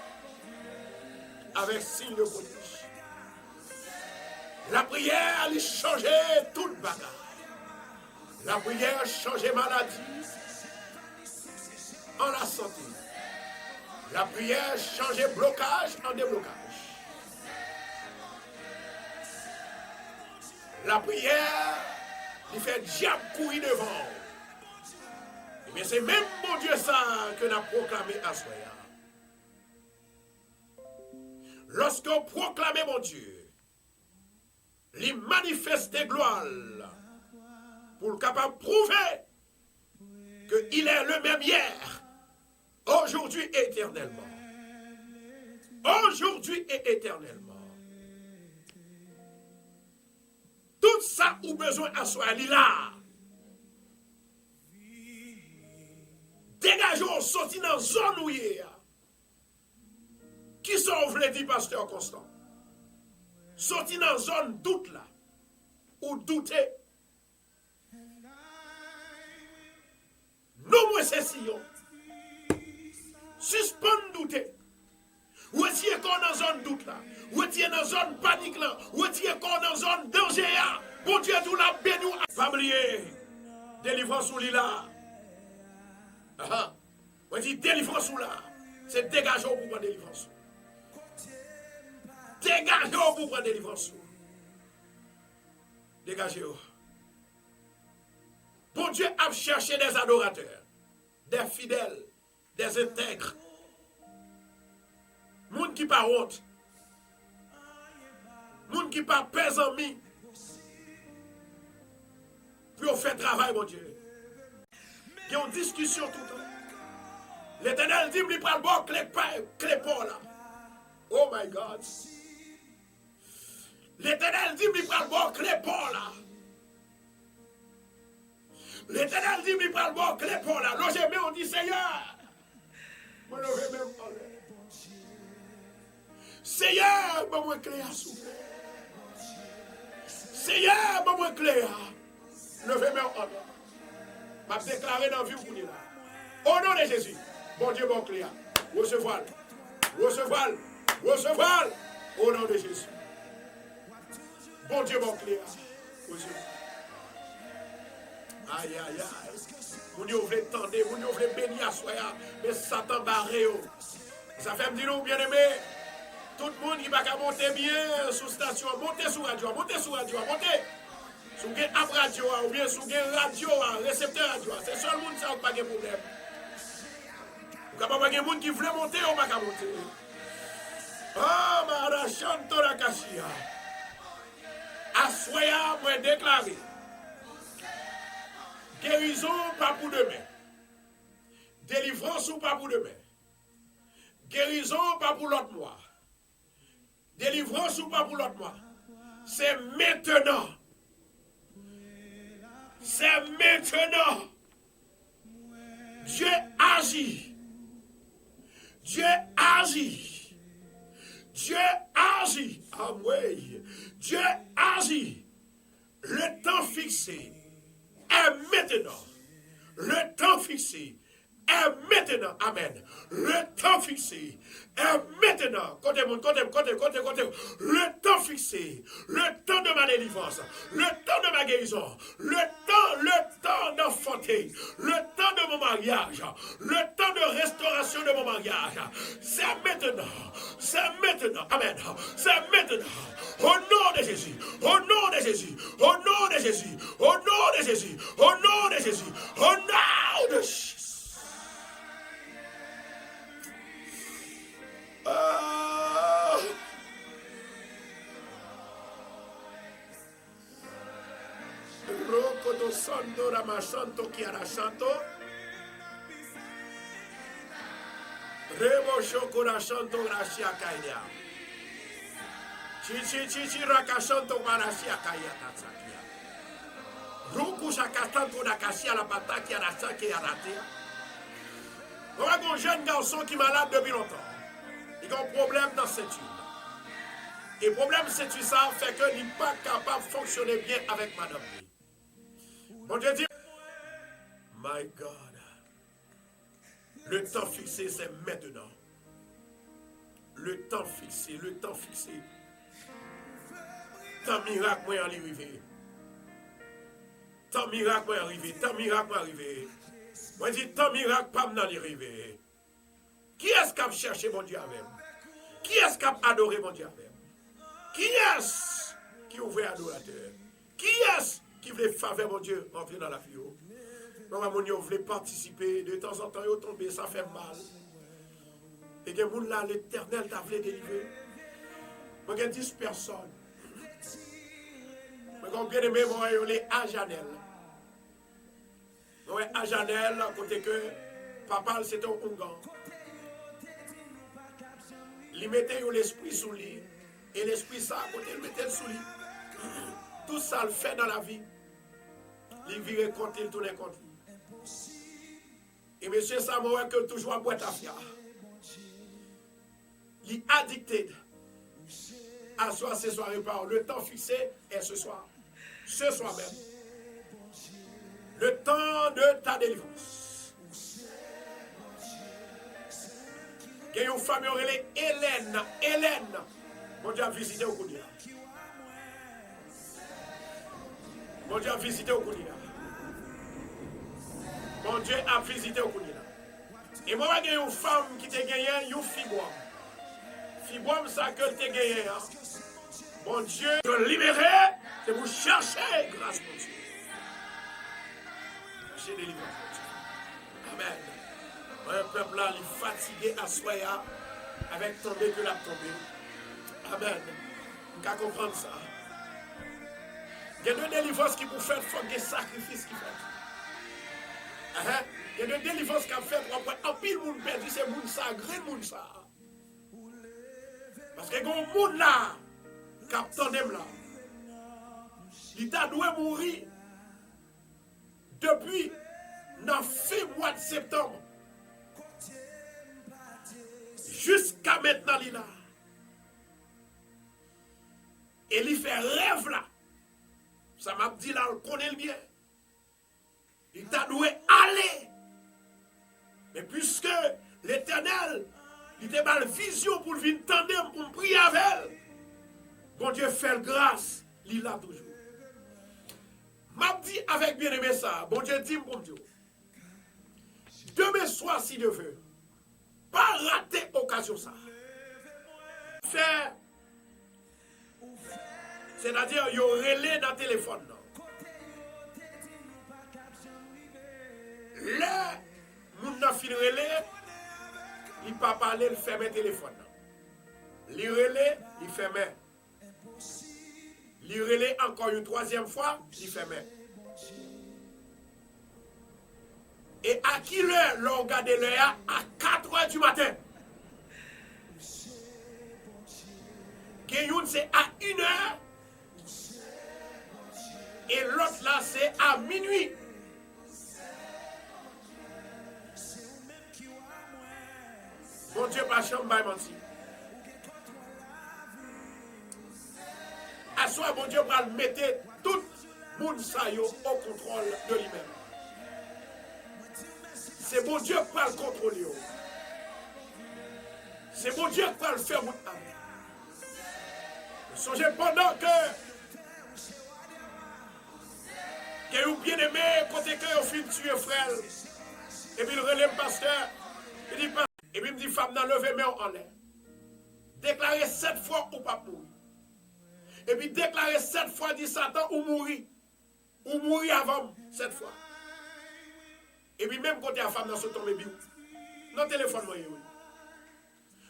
Avec signe de prodige. La prière, elle changeait toute bagarre. La prière changeait maladie en la santé. La prière changeait blocage en déblocage. La prière, il fait diable courir devant. Et bien c'est même mon Dieu ça que nous avons proclamé à soi. Lorsqu'on proclame mon Dieu, il manifeste gloire pour capable prouver qu'il est le même hier, aujourd'hui et éternellement. Aujourd'hui et éternellement. Tout ça ou besoin à soi, il est là. Dégageons, sorti dans la zone où il est. Qui sont, vous le dit, pasteur Constant? Sorti dans la zone doute là. Ou douter. Nous, moi, c'est si. Suspend douter. Ou est-ce qu'on est dans la zone doute là? Ou est-ce qu'on est dans la zone panique là? Ou est-ce qu'on est dans la zone danger là? Bon Dieu, nous l'a béni. Pas oublier. Délivrance sous là. On dit délivrance sous là. C'est dégageant pour prendre délivrance. Dégageant pour prendre délivrance. Dégagez. Bon Dieu a cherché des adorateurs, des fidèles, des intègres. Moun qui pas honte. Moun qui pas pèse en mi. Puis on fait travail, mon Dieu. Il y a une discussion tout le temps. L'Éternel dit, il prend le bon clé pour là. Oh my God. L'Éternel dit, il prend le bon clé pour là. L'Éternel dit, il prend le bon clé pour là. Lorsque on dit, Seigneur, moi je vais même parler. Seigneur, moi clé à souffler. Seigneur, moi clé à lever mes ordres. Je vais déclarer dans la vie où vous êtes là. Au nom de Jésus, bon Dieu, bon clé. Recevoir. Recevoir. Recevoir. Au nom de Jésus. Bon Dieu, bon clé. Recevoir. Aïe, aïe, aïe. Vous ne voulez tendre, vous ne voulez bénir à soi, mais Satan barré. Ça fait me dire, bien aimé, tout le monde qui va monter bien sous station, monter sous radio, monter sous radio, monter. Sous un app radio, ou bien sous un radio, récepteur radio. C'est seul monde qui n'a pas de problème. Vous n'avez pas de monde qui veut monter ou pas monter. Oh, ma chanto la kashia. Assoya, moi déclaré. Guérison, pas pour demain. Délivrance ou pas pour demain. Guérison, pas pour l'autre mois. Délivrance ou pas pour l'autre mois. C'est maintenant. C'est maintenant. Dieu agit. Dieu agit. Dieu agit. Ah oui. Dieu agit. Le temps fixé est maintenant. Le temps fixé est maintenant. Amen. Le temps fixé est maintenant. Côté. Le temps fixé. Le temps de ma délivrance. Le temps de ma guérison. Le temps d'enfanter. Le temps de mon mariage. Le temps de restauration de mon mariage. C'est maintenant. C'est maintenant. Amen. C'est maintenant. Au nom de Jésus. Au nom de Jésus. Au nom de Jésus. Au nom de Jésus. Au nom de Jésus. Au nom de Jésus. Rokoto Santo Ramasanto Kiarasanto Rebo Shokura Santo Gracia Kaya Chichi Rakasanto Marasia Kaya Tatsakia Ruku Shakastanto Nakasia la Patakia Rasaki Aratea. On a un jeune garçon qui est malade depuis longtemps. Il a un problème dans cette ceinture. Et le problème ceinture ça fait qu'il n'est pas capable de fonctionner bien avec madame. Bon Dieu dit, my God, le temps fixé c'est maintenant. Le temps fixé, le temps fixé. Tant miracle moi arrivé. Tant miracle moi arrivé, tant miracle moi arrivé. Moi je dis tant miracle pas m'en arrivé. Qui est-ce qui a cherché mon Dieu avec? Qui est-ce qui a adoré mon Dieu avec? Qui est-ce qui ouvre adorateur? Qui est-ce qui voulait faveur mon Dieu entrer dans la vie? Maman, mon Dieu, voulait participer, de temps en temps, il tomber, ça fait mal. Et que moun là, l'Éternel t'a voulu délivrer. Moi, j'ai 10 personnes. Moi, j'ai bien aimé, moi, il est à Janel. Moi, à Janel, à côté que papa, c'était au Congan. Il mettait l'esprit sous lui. Et l'esprit, ça, à côté, il mettait sous lui. Tout ça, le fait dans la vie. Il virait contre, il tournait contre lui. Et monsieur Samuel, que toujours à boîte à fiar. Il est addicté à soi ce soir et par le temps fixé est ce soir. Ce soir même. Le temps de ta délivrance. Il y a une femme, Hélène. Hélène. Mon Dieu a visité au Kounia. Mon Dieu a visité au Kounia. Mon Dieu a visité au Kounia. Et moi, il y a une femme qui t'a gagné, une fibroime. Fibroime, ça que t'as gagné. Mon Dieu, te libérer, c'est vous chercher grâce mon Dieu. Cherchez délivrance. Amen. Un peuple là, il est fatigué à soi. Avec tomber que l'a tombé. Amen. On peut comprendre ça. Il y a deux délivrances qui pour faire, il faut des sacrifices qui fait. Il y a deux délivrances qui ont fait, en pile monde perdu, c'est monde ça, grand monde ça. Parce que il y a un monde là, qui a là. Il t'a dû mourir depuis le fin mois de septembre. Jusqu'à maintenant, il est là. Et il fait rêve là. Ça m'a dit là, on connaît le bien. Il t'a dû aller. Mais puisque l'Éternel, il t'a mal vision pour venir tandem, pour prier avec elle. Bon Dieu fait grâce, il là toujours. M'a dit avec bien-aimé ça, bon Dieu dit pour Dieu. Demain soir, si Dieu veut, pas rater l'occasion ça. Faire, c'est-à-dire, il y a relais dans le téléphone. Là, moun nan fin relais, il ne peut pas parler, il ferme le téléphone. Il relais, il ferme. Il relais encore une troisième fois, il ferme. Et à qui l'heure, l'on regarde l'heure à 4 h du matin. Genyoun c'est à 1 h. Et l'autre là c'est à minuit. Bon Dieu, pas chambre, pas menti. À soi, bon Dieu, va mettre tout le monde au contrôle de lui-même. C'est bon Dieu qui va le contrôler. C'est bon Dieu qui va le faire. Songez pendant que vous bien aimé, côté que vous finissez tuer frère. Et puis il relève pasteur. Il dit, et puis il me dit, femme, dans lever main en l'air. Déclarez 7 fois ou pas mourir. Et puis déclarer 7 fois, dit Satan, ou mourir. Ou mourir avant 7 fois. Et puis même quand la femme dans ce tombé, dans le téléphone, oui.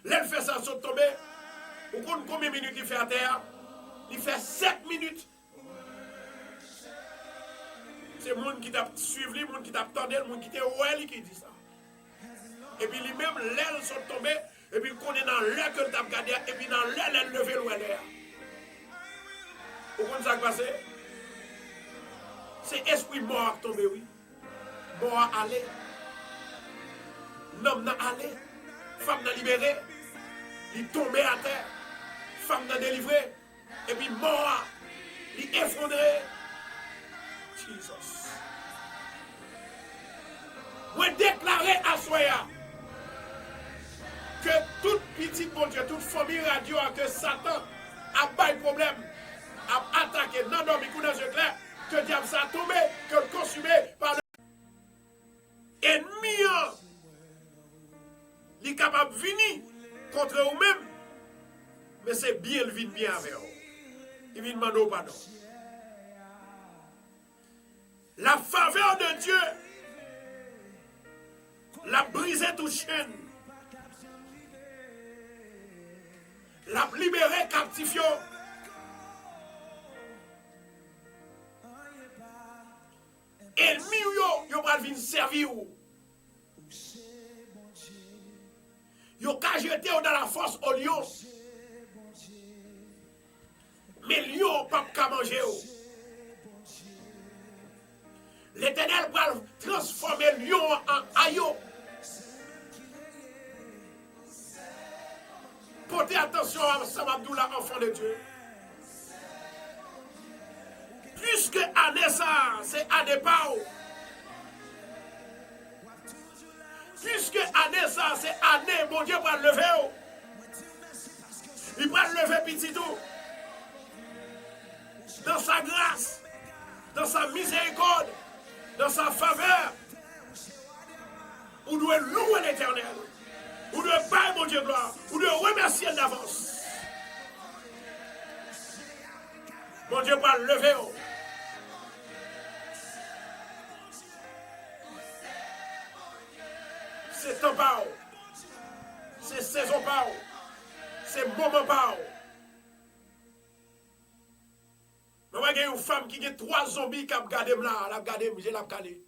L'elle fait ça, saute tomber. Ou combien de minutes il fait à terre? Il fait 7 minutes. C'est le monde qui t'a suivi, le monde qui t'a attendu, le monde qui t'a oué, qui dit ça. Et puis lui-même, l'aile sont tombées, et puis il connaît dans l'air que tu as regardé, et puis dans l'air, elle levé l'air. Vous comprenez ça qui passe? C'est esprit mort qui tombe, oui. Mort à aller. L'homme n'a allé. Femme n'a libéré. Il tombé à terre. Femme n'a délivré. Et puis mort. Il effondré. Jesus. Vous déclarez à Soya que toute petite bon Dieu, toute famille radio, que Satan a pas de problème, a attaqué, non, non, mais coup dans le clair, que le diable s'est tombé, que le consumé par l'ennemi. Il est capable de venir contre vous-même, mais c'est bien, il vient bien avec vous. Il vient demander pardon. La faveur de Dieu l'a brisé toute chaîne. L'a libéré captif. Ennemi yo va venir servir. Yo ka jeté dans la force au lion. Mais lion pas ka manger. L'Éternel va transformer lion en ayo. Portez attention à Sam Abdullah, enfant de Dieu. Puisque année ça, c'est année Pao. Puisque année ça, c'est année, mon Dieu va le lever. Il va le lever petit tout. Dans sa grâce, dans sa miséricorde, dans sa faveur. Vous devez louer l'Éternel. Vous devez bailler mon Dieu gloire. Vous devez remercier d'avance. Mon Dieu va le lever. C'est ton pao. c'est saison pas, c'est moment pas. Mais il y a une femme qui a 3 zombies qui a regardé là, elle a regardé, j'ai la regardé.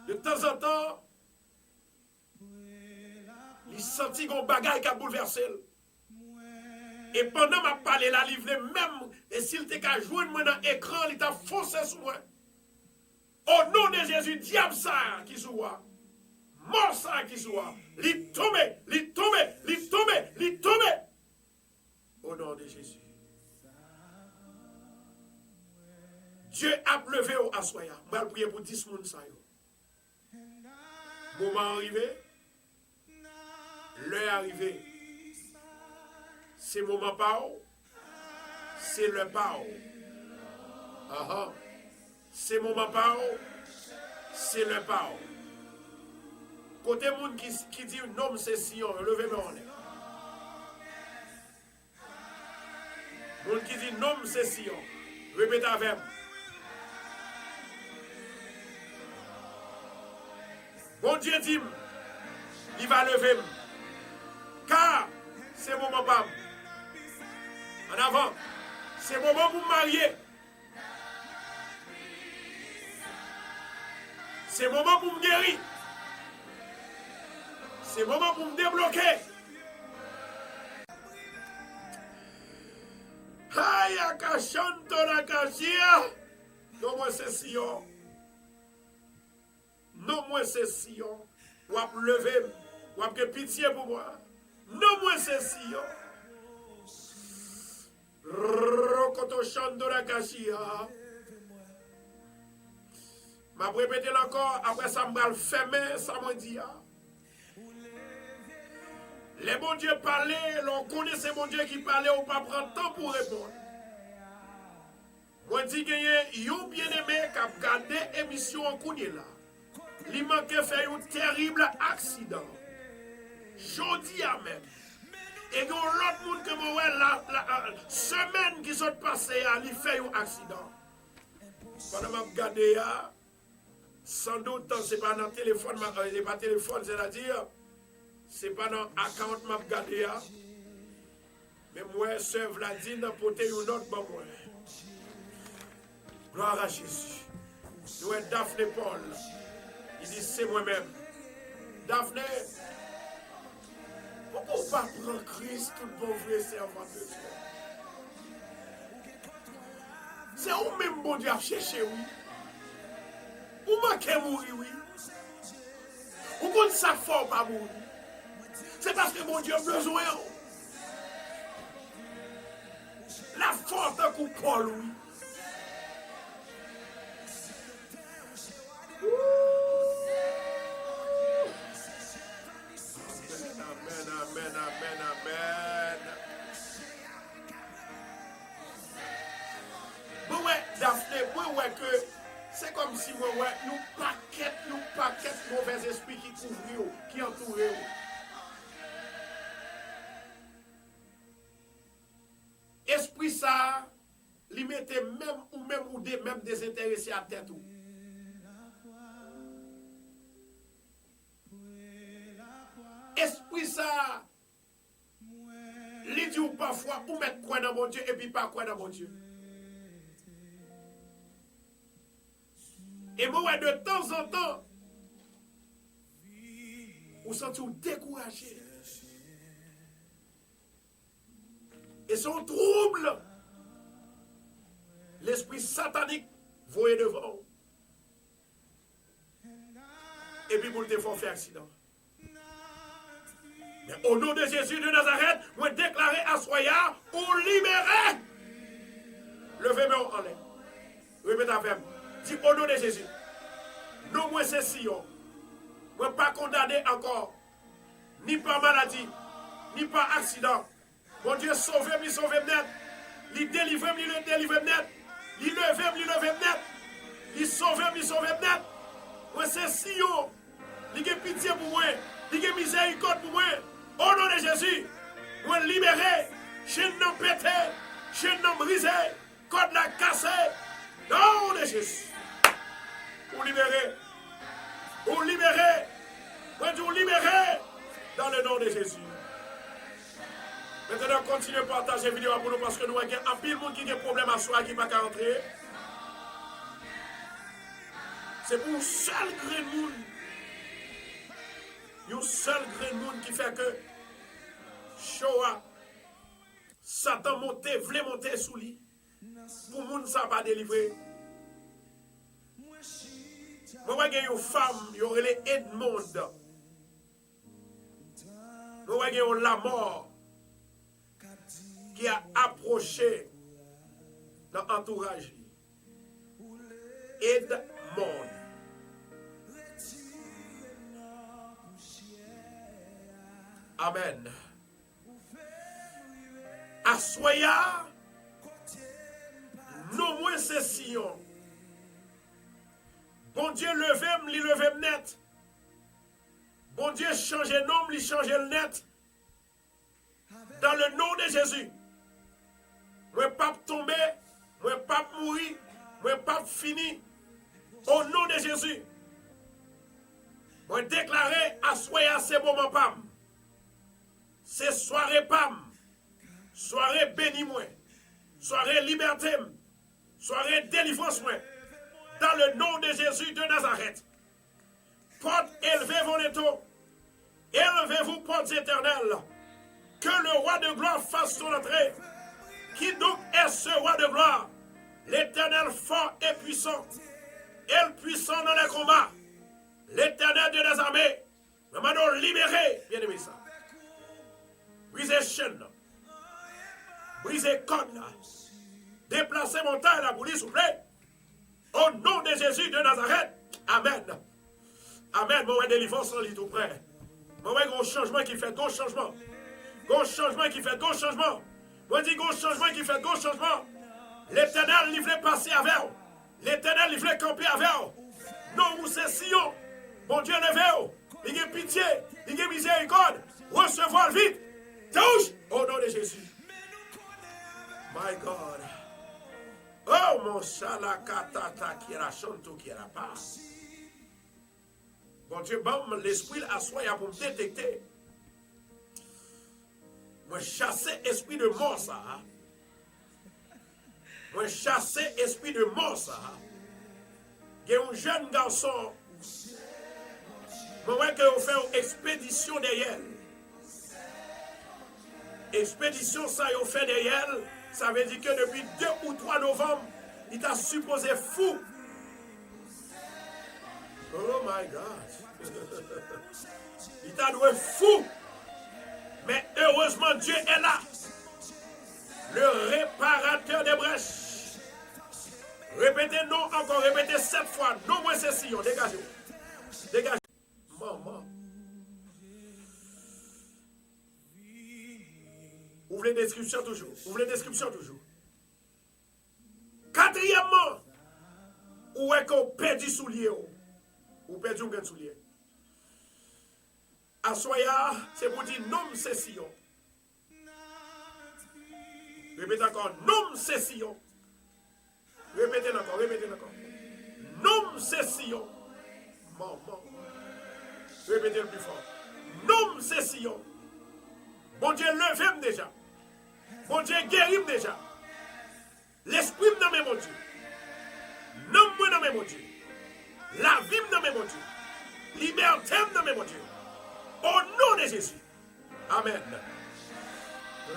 De temps en temps, il sentit qu'on bagaille qui a bouleversé. Et pendant que je parlais là, il venait même, et s'il était qu'à jouer dans l'écran, il t'a foncé sur moi. Au nom de Jésus, diable ça qui soit, mort ça qui soit, il tombe, il tombe, il tombe, il tombe. Au nom de Jésus. Dieu a levé au Assoya. Je vais prier pour 10 personnes. Moment arrivé, l'heure arrivé. C'est moment pas, c'est le pas. C'est moment pas, c'est le pas. Côté monde qui dit non, c'est Sion, levez-moi en l'air. Monde qui dit non, c'est Sion, répétez avec moi. Bon Dieu dit, il va lever. Car c'est mon moment. En avant, c'est mon moment pour me marier. C'est mon moment pour me guérir. C'est mon moment pour me débloquer. Aïe, akashanto la kashia. Non, moi c'est Sion. Non, moi c'est Sion. Ou à lever, ou à que pitié pour moi. Non, moi c'est Sion. Rokoto shando la kashia. Ma répéter encore, après ça m'a fermé, ça m'a dit. Les bons dieux parlaient, l'on connaît ces bons dieux qui parlaient, on ne pas prendre temps pour répondre. Moi dis que yon bien aimé qui a regardé l'émission en Kounye là. Il manquait faire un terrible accident. Jodi à même. Et il y a l'autre monde que moi la semaine qui sont passée, il fait un accident. Pendant que je regarde, sans doute, ce n'est pas dans le téléphone, c'est pas téléphone, c'est-à-dire, ce n'est pas dans l'account que je regarde. Mais moi, sœur Vladine, porter une autre pour moi. Gloire à Jésus. Nous sommes Daphné Paul. Il dit, c'est moi-même. Daphné, pourquoi pas prendre Christ, tout le bon vrai servant de Dieu? C'est vous-même, bon Dieu, à chercher, oui. Ou manquez mourir, oui. Ou qu'on ne sait fort pas mourir. C'est parce que mon Dieu a besoin. La force d'un coup Paul, oui. Amen, amen, amen. Bon, ouais, Daphné, ouais, que c'est comme si nous paquet mauvais esprits qui couvrent, qui entourent. Esprit ça, il mettait même désintéressé à tête. Esprit ça, il dit parfois pour mettre quoi dans mon Dieu et puis pas quoi dans mon Dieu. Et moi, de temps en temps, vous sentez découragé. Et son trouble, l'esprit satanique, voyez devant. Et puis pour te faire accident. Mais au nom de Jésus de Nazareth, moi déclarer à Soya, ou libérer. Levez-moi en l'air. Répétez avec moi. Dis au nom de Jésus. Non, moi c'est Sion. Moi pas condamné encore. Ni par maladie, ni par accident. Mon Dieu, sauvez-moi, net. Il délivre-moi, net. Il levez-moi, net. Il sauve-moi, net. Moi c'est Sion. Il a pitié pour moi. Il a miséricorde pour moi. Au nom de Jésus, moi libéré. Chaîne non pété. Chaîne non brisé. Code la cassé. Au nom de Jésus. Pour libérer. Pour libérer. Moi, je libérer. le nom de Jésus. Maintenant, continuez à partager la vidéo pour nous parce que nous avons un pile de monde qui a des problèmes à soi qui ne peut pas rentrer. C'est pour un seul grain de monde. Un seul grain de monde qui fait que Shoah, Satan voulait monter sous lui. Pour le monde, ça va délivrer. Moi, il y a une femme, il y aurait les Edmond. Moi, il y a la mort qui a approché dans l'entourage. Edmond. Amen. Assoya, nous moins session. Bon Dieu levez-moi net. Bon Dieu change nom, lui change le net. Dans le nom de Jésus. Moi pas tomber, moi pas mourir, moi pas fini. Au nom de Jésus. Moi déclarer à soya ce moment pam. C'est soirée pam. Soirée béni moi. Soirée liberté. Soirée délivrance moi. Dans le nom de Jésus de Nazareth. Porte élevez vos étaux. Élevez-vous, portes éternelles. Que le roi de gloire fasse son entrée. Qui donc est ce roi de gloire? L'Éternel fort et puissant. Et puissant dans les combats. L'Éternel de les armées. Maintenant libéré. Bien aimé ça. Brisez chaîne. Brisez code là. Déplacez montagne là pour lui, s'il vous plaît. Au nom de Jésus de Nazareth. Amen. Amen. Mon délivrance en lit tout près. Mon gros changement qui fait gros changement. Gros changement qui fait gros changement. Moi dis gros changement qui fait gros changement. L'Éternel, il voulait passer avec vous. L'Éternel, il voulait camper avec vous. Non, vous c'est Sion. Bon Dieu, levez-vous. Il y a pitié. Il y a miséricorde. Recevoir vite. Touche au nom de Jésus. My God. Oh, mon chalakatata qui est la chanto qui est la passe. Bon Dieu, bon, l'esprit à soi pour me détecter. Moi, chasser esprit de mort, ça. Moi, chasser esprit de mort, ça. Il y a un jeune garçon. Moi, que vous faites une expédition derrière. Expédition, ça, vous fait derrière. Ça veut dire que depuis 2 ou 3 novembre, il t'a supposé fou. Oh my God. Il t'a doué fou. Mais heureusement, Dieu est là. Le réparateur des brèches. Répétez non encore, répétez 7 fois. Non, moi c'est Sion. Dégagez-vous. Dégagez. Maman. Ouvrez les descriptions toujours. Ouvrez les descriptions toujours. Quatrièmement, où est qu'on perdu soulier? Ou perdu un grand soulier? Assoya, c'est pour dire nom c'est Sion. Répétez encore, nom c'est Sion. Répétez encore, répétez encore. Nom c'est Sion. Maman. Répétez le plus fort. Nom c'est Sion. Bon Dieu, levez-moi déjà. Bon Dieu, guéris-moi déjà. L'esprit me nomme mon Dieu. Nomme-moi nomme mon Dieu. La vie me nomme mon Dieu. Liberté me nomme mon Dieu. Au nom de Jésus. Amen.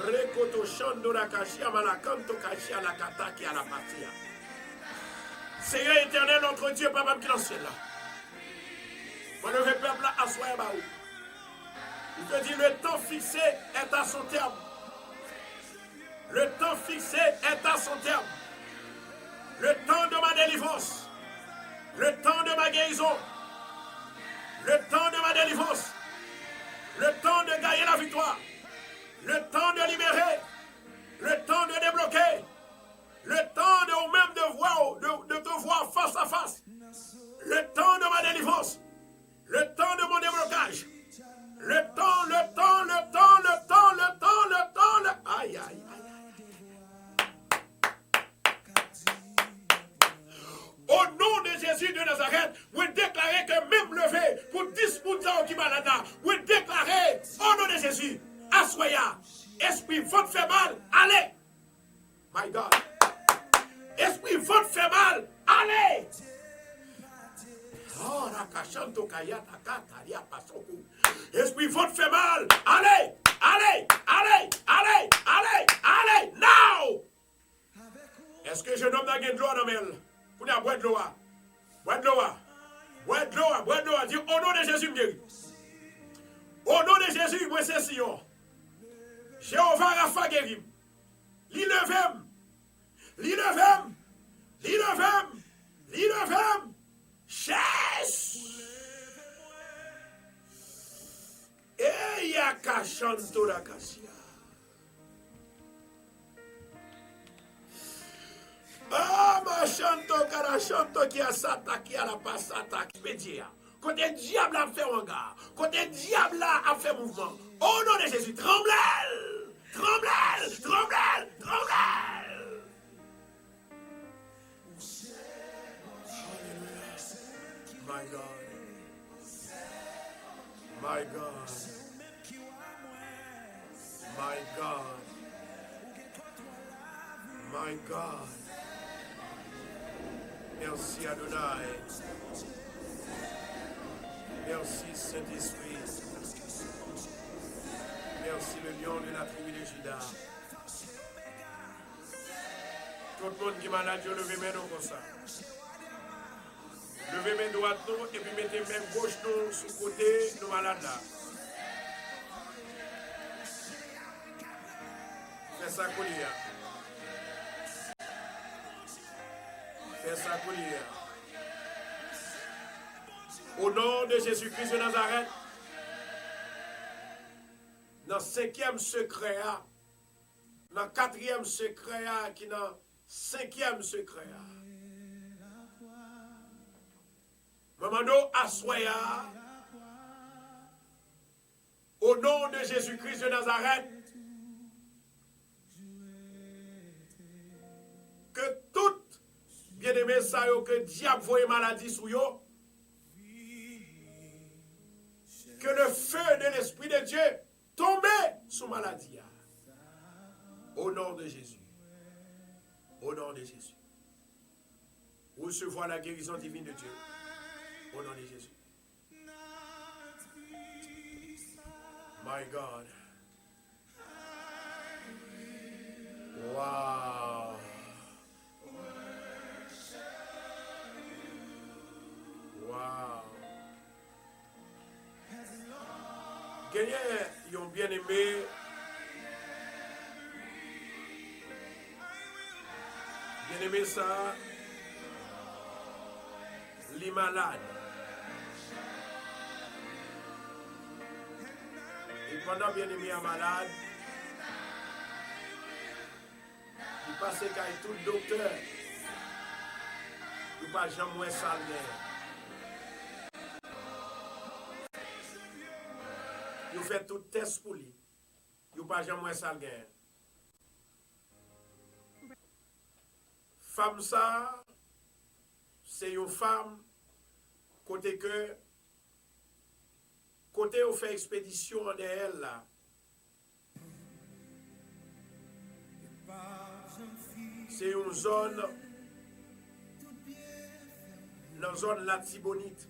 Rekoto shando la kashia malakanto kashia la kataki à la partie. Seigneur éternel, notre Dieu, Papa qui est dans le ciel là. Mon neveu peuple là, assoyez baou. Il te dit, le temps fixé est à son terme. Le temps fixé est à son terme. Le temps de ma délivrance. Le temps de ma guérison. Le temps de ma délivrance. Le temps de gagner la victoire. Le temps de libérer. Le temps de débloquer. Le temps de même de te voir face à face. Le temps de ma délivrance. Le temps de mon déblocage. Le temps. Aïe, aïe, aïe. Au nom de Jésus de Nazareth, vous déclarez que même levé pour 10 qui malade, vous déclarez au nom Jésus, assoya. Esprit, votre fait mal, allez. My God. Esprit, votre fait mal, allez. Oh, esprit, votre fait mal, allez, allez, allez, allez, allez, allez, now. Est-ce que je nomme dans de l'eau dans mel? Pour dire boire de l'eau. Boire de l'eau. Boire de l'eau, boire de l'eau. Dis au nom de Jésus, me guéris. Au nom de Jésus, moi c'est Sion. Jéhovah Rapha guérim. L'ilevem. L'ilevem. L'ilevem. L'ilevem. Chasse. Et ya kachanto la kasia. Ah, ma chanto karachanto qui a sata qui a la passata qui pédia. Côté diable a fait un gars. Côté diable a fait mouvement. Au nom de Jésus, tremblez! Tremblez! Tremblez! Tremblez! My God. My God. My God. My God. Merci Adonai. Merci Saint-Esprit. Merci le lion de la tribu de Juda. Tout le monde qui est malade, je levez mes mains comme ça. Levez mes droites nous et puis mettez mes mains gauche nous sous côté nous malades là. Fais ça couler. Fais ça couler. Au nom de Jésus-Christ de Nazareth, dans le 5e secret, dans le 4e secret, qui est dans le 5e secret. Mamando assoya, au nom de Jésus-Christ de Nazareth, que tout bien-aimé ça que diable voye maladie sous yo, que le feu de l'Esprit de Dieu tombe sous maladie. Au nom de Jésus. Au nom de Jésus. Recevoir la guérison divine de Dieu. Au nom de Jésus. My God. Wow. Wow. Gagné, ils ont bien aimé. Bien aimé ça. Les malades. Et pendant bien aimé un malade, il passe qu'à tout le docteur. Il ne pas jamais salaire. Il fait tout test pour lui. Il ne pas jamais salaire. Femme ça, c'est une femme côté que côté où fait expédition de elle là. C'est une zone dans la zone Latibonite.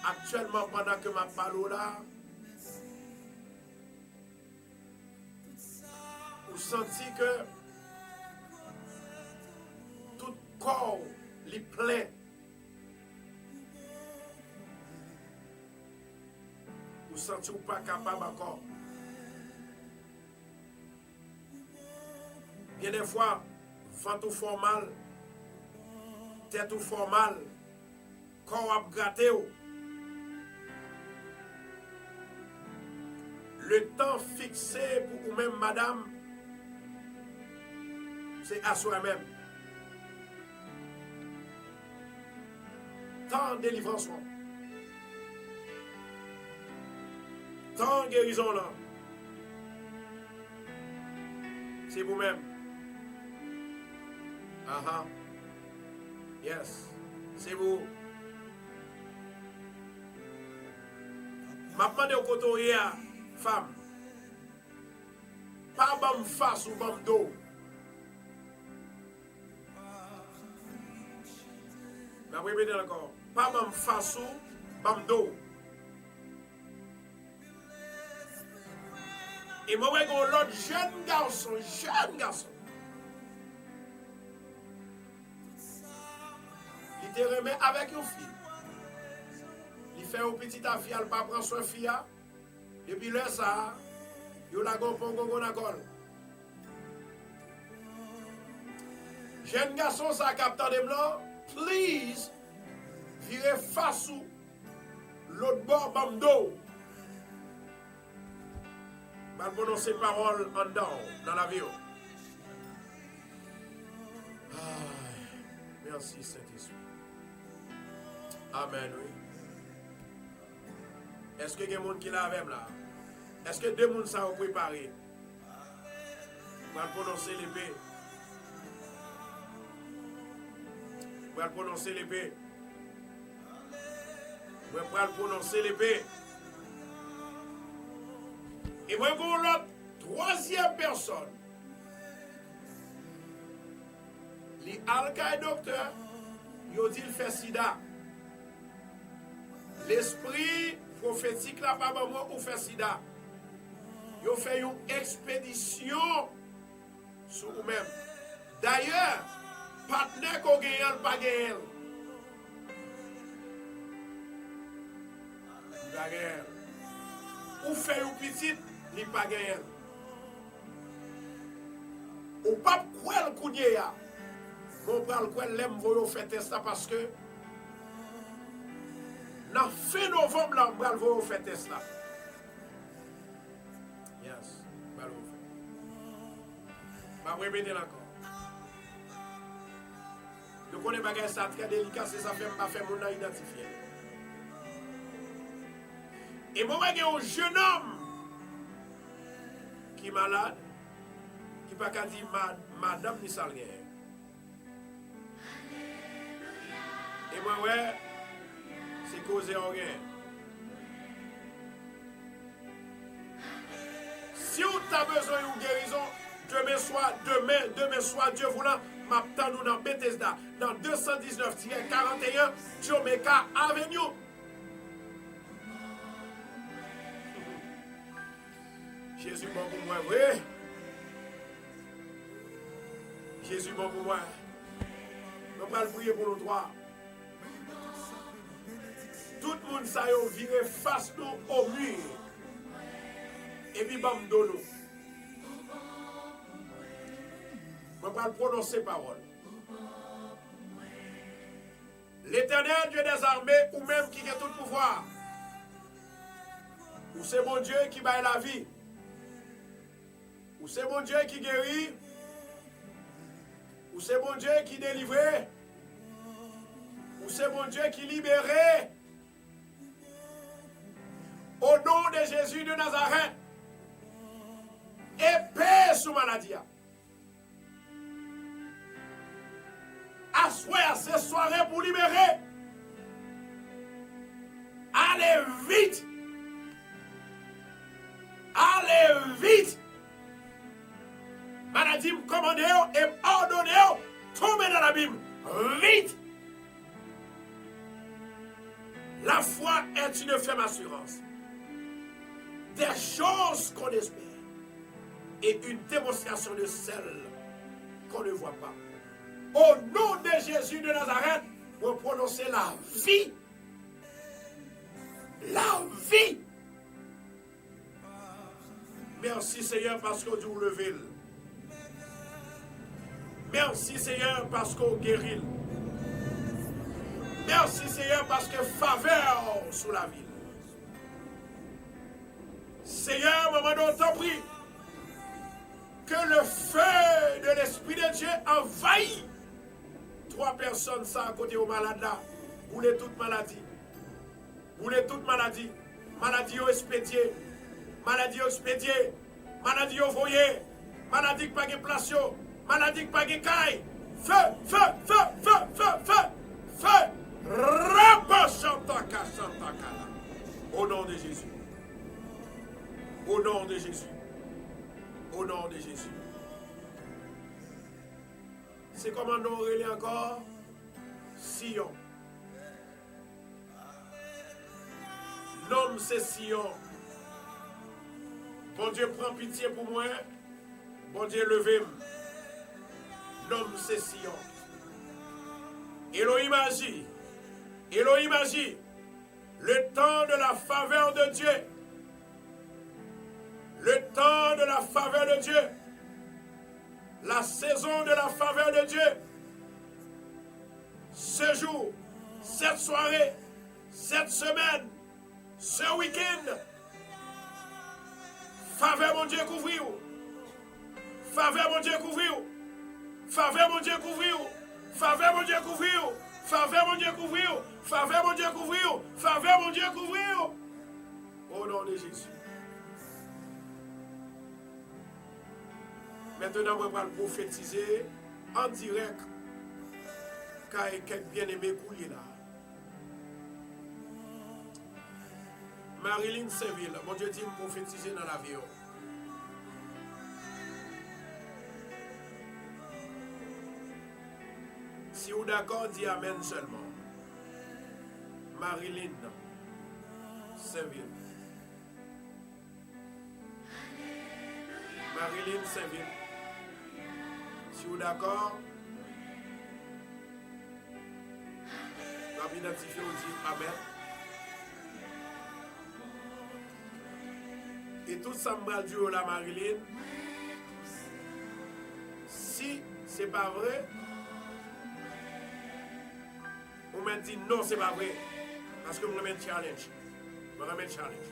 Actuellement, pendant que ma parole là, vous sentez que tout corps est plein. Vous sentez pas capable encore. Bien des fois, ventre formal, tête formal, corps à gratter. Le temps fixé pour vous-même, madame, c'est à soi-même. Tant délivrance, tant guérison là, c'est vous-même. Aha. Yes, c'est vous. m'a demandé au côté femme. Pas bam face ou bam dos. Je vais répéter encore. Pas bam face ou bam dos. Et moi, je vois l'autre jeune garçon. Il te remet avec une fille. Il fait une petite affaire, il ne pas prendre soin fille. Et puis là, ça, il a la colle. Jeune garçon, ça capte de blanc. Please, virez face ou l'autre bord bamdo. Je vais prononcer paroles en dedans, dans l'avion. Merci Saint-Esprit. Amen, oui. Est-ce que y a des gens qui là avec là? Est-ce que deux personnes sont préparés? Je vais prononcer l'épée. Je vais prononcer l'épée. Je vais prononcer l'épée. Et moi, je vais l'autre troisième personne. Les alcaï docteurs, ils dit il fait sida. L'esprit prophétique là pas moi ou fait sida. Ils fait une expédition sur vous-même. D'ailleurs, partenaire qu'on gagne, pas gagne. Ou fait une petite, il pas gagne. Ou pas quoi le coup ya. Mon pral quoi l'aime vous faire test parce que dans fin novembre là, on va vous faire test là. Yes, on va le faire. Je vais répéter encore. Je connais pas ça très délicat, c'est ça fait pas faire mon identifier. Et moi, il y a un jeune homme qui est malade, qui n'a pas dit madame ni salguer. Et moi, ouais, c'est causé en rien. Si vous avez besoin d'une guérison, demain soir, Dieu voulant, m'attendons dans Bethesda, dans 219-41, Jamaica Avenue. Jésus bon pour moi, oui. Jésus bon pour moi. On va prier pour nous trois. Tout le monde ça y viré face nous au mur. Et puis bam nous. On va prononcer parole. L'Éternel Dieu des armées, ou même qui a tout le pouvoir. Ou c'est mon Dieu qui baille la vie. Ou c'est mon Dieu qui guérit. Ou c'est mon Dieu qui délivre. Ou c'est mon Dieu qui libère. Au nom de Jésus de Nazareth. Épée sous maladie. Assoyez ces soirées pour libérer. Allez vite. Allez vite. Maladie, commandez et ordonnez, tombez dans l'abîme. Vite. La foi est une ferme assurance des choses qu'on espère et une démonstration de celles qu'on ne voit pas. Au nom de Jésus de Nazareth, vous prononcez la vie. La vie. Merci Seigneur parce que vous levez. Merci Seigneur parce qu'on guérit. Merci Seigneur parce que faveur sous la ville. Seigneur, maman, on t'en prie que le feu de l'Esprit de Dieu envahit 3 personnes ça à côté aux malades là. Boulez toute maladie. Boulez toute maladie. Maladie au expédié. Maladie au expédié. Maladie au voyer. Maladie qui pas de place. Maladie qui pas de caille. Feu, feu, feu, feu, feu, feu, feu. Au nom de Jésus. Au nom de Jésus. Au nom de Jésus. C'est comment nous relais encore? Sion. L'homme c'est Sion. Bon Dieu prend pitié pour moi. Bon Dieu levez-moi. L'homme c'est Sion. Elohim agit. Elohim agit. Le temps de la faveur de Dieu. Le temps de la faveur de Dieu. La saison de la faveur de Dieu. Ce jour, cette soirée, cette semaine, ce week-end. Faveur mon Dieu couvrir. Faveur mon Dieu couvrir. Faveur mon Dieu couvrir. Faveur mon Dieu couvrir. Faveur mon Dieu couvrir. Faveur mon Dieu couvrir. Faveur mon Dieu couvrir. Au nom de Jésus. Maintenant, je vais prophétiser en direct. Car il y a quelques bien-aimés couillés là. Marilyn Seville, mon Dieu dit me prophétiser dans l'avion. Si vous d'accord, dis Amen seulement. Marilyn Seville. Marilyn Seville. Si vous d'accord, on va identifier, on dit Amen. Et tout ça m'a dit la Marilyn. Si c'est pas vrai, on m'a dit non, c'est pas vrai. Parce que je remets challenge. Je remets challenge.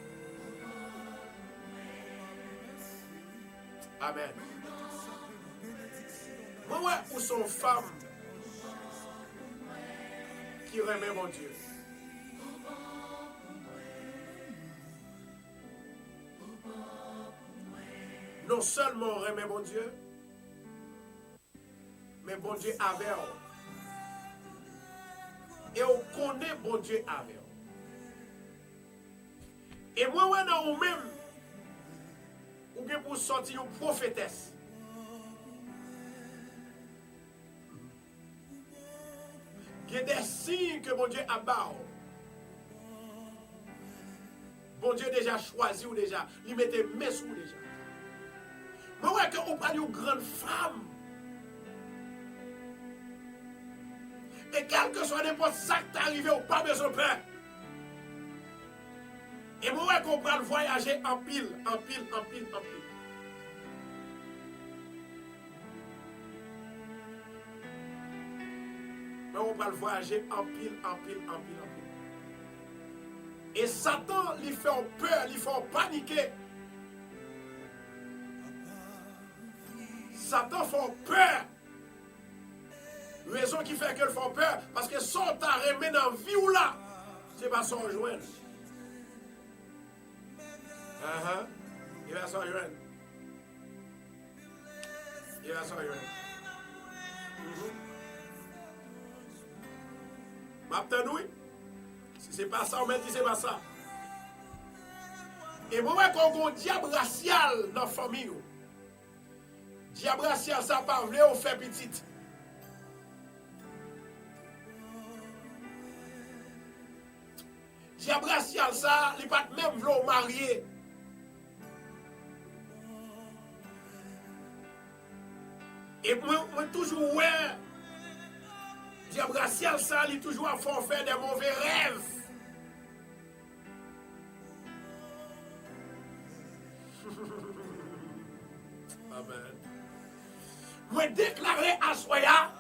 Amen. Moi, ouais, où sont femmes qui remet mon Dieu? Non seulement remet mon Dieu, mais bon Dieu avec eux. Et on connaît bon Dieu avec eux. Et moi, ouais, dans vous-même, ou bien pour sortir une prophétesse. Il y a des signes que mon Dieu a bas. Bon Dieu déjà choisi ou déjà, il mettait mes sous déjà. Mais ouais, qu'on parle d'une grande femme. Et quel que soit n'importe ça qui t'est arrivé, on n'a pas besoin de peur. Et moi, ouais, qu'on parle voyager en pile, en pile, en pile, en pile. Mais on parle voyager en pile, en pile, en pile, en pile. Et Satan, il fait peur, il fait paniquer. Satan fait peur. Raison qui fait qu'elle fait peur, parce que son ta remet dans la vie ou là, c'est pas son joindre. Il va s'en joindre. Il va s'en joindre. Maintenant, oui. Si c'est pas ça, on m'a dit c'est pas ça. Et moi, quand on a un diable racial dans la famille, diable racial, ça pas voulu, on fait petite. Diable racial, ça, il pas même voulu marier. Et moi, toujours, ouais, diable racial, ça, il toujours à faire des mauvais rêves. Amen. Moi, déclarer à Soya,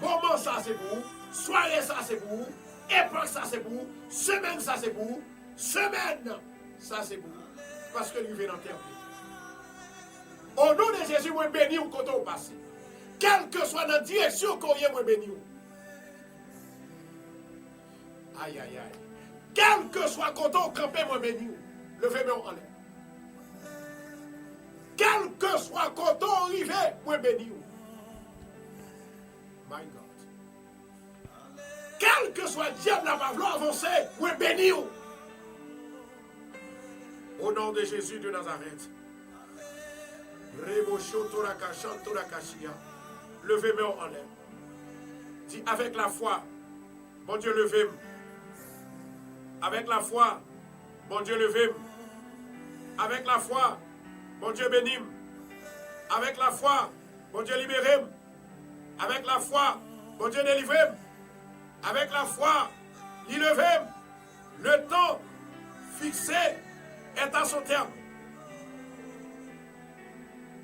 moment ça c'est pour, soirée ça c'est pour, époque ça c'est pour, semaine ça c'est pour, semaine ça c'est pour, parce que lui vient dans terre. Au nom de Jésus, moi béni ou quand on passe. Quelle que soit la direction qu'on y est, moi béni. Aïe, aïe, aïe. Quel que soit quand on campe, moi béni. Levez-moi en l'air. Quel que soit quand on arrive, moi béni. My God. Quel que soit le diable à ma vouloir avancer, moi béni. Au nom de Jésus de Nazareth. Levez-moi en l'air. Dis avec la foi, mon Dieu, levez-moi. Avec la foi, mon Dieu, levez-moi. Avec la foi, mon Dieu, bénis-moi. Avec la foi, mon Dieu, libérez-moi. Avec la foi, mon Dieu, délivrez-moi. Avec la foi, levez-moi. Le temps fixé est à son terme.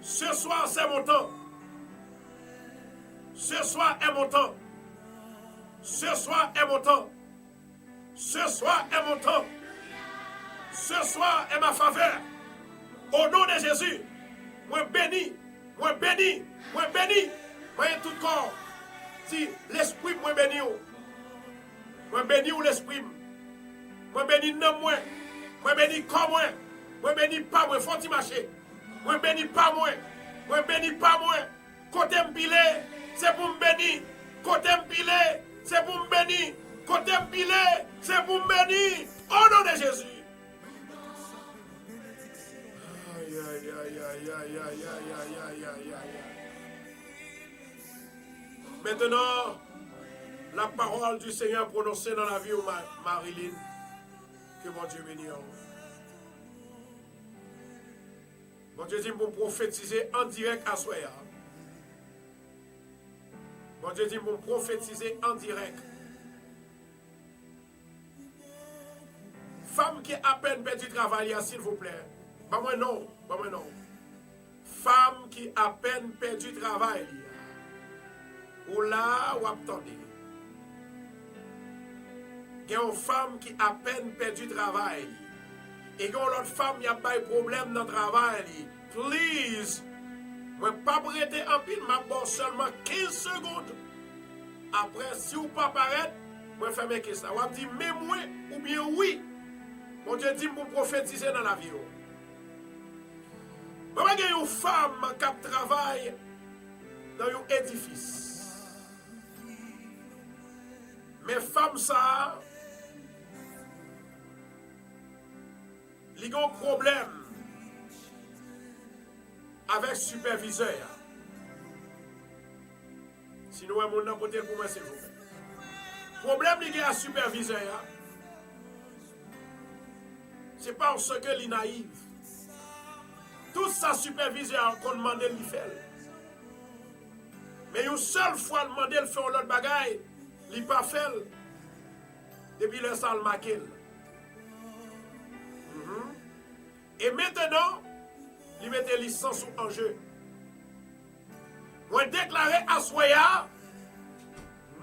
Ce soir, c'est mon temps. Ce soir est mon temps. Ce soir est mon temps. Ce soir est mon temps. Ce soir est ma faveur. Au nom de Jésus, moi béni, moi béni, moi béni. Moi tout corps. Si l'esprit moi béni. Moi béni ou l'esprit. Moi béni non moi. Moi béni comme moi. Moi béni pas moi. Faut-il marcher. Moi béni pas moi. Moi béni pas moi. Côté m'pilé, c'est pour me bénir. Côté m'pilé, c'est pour me bénir. Côté m'pilé, c'est pour me bénir. Au nom de Jésus. Aïe, aïe, aïe, aïe, aïe, aïe, aïe, aïe, aïe, aïe. Maintenant, la parole du Seigneur prononcée dans la vie de Marilyn. Que mon Dieu bénisse. Mon Dieu dit pour prophétiser en direct à Soya. Mon Dieu dit pour prophétiser en direct. Femme qui a à peine perdu travail, s'il vous plaît. Pas moi non, pas moi non. Femme qui a à peine perdu travail. Ou là, ou attendez. Il y a une femme qui a à peine perdu travail. Et quand l'autre femme y a pas de problème dans le travail, please, moi pas prêter en pile, ma bon seulement 15 secondes. Après, si vous pas paraître, moi fais mes questions. Vous dit mais moi ou bien oui. Mon Dieu dit pour prophétiser dans la vie. Moi j'ai une femme qui travaille dans un édifice. Mais femme ça, il y a un problème avec le superviseur. Sinon, il y a un côté pour moi, s'il vous plaît. Le problème qu'il y a avec le superviseur, c'est parce que il est naïf. Tout ça, superviseur, qu'on demande de le faire. Mais une seule fois, demandé de faire l'autre bagaille, il n'a pas fait. Depuis le salle maquille. Et maintenant, il met des licences en jeu. Moi, déclaré à Soya,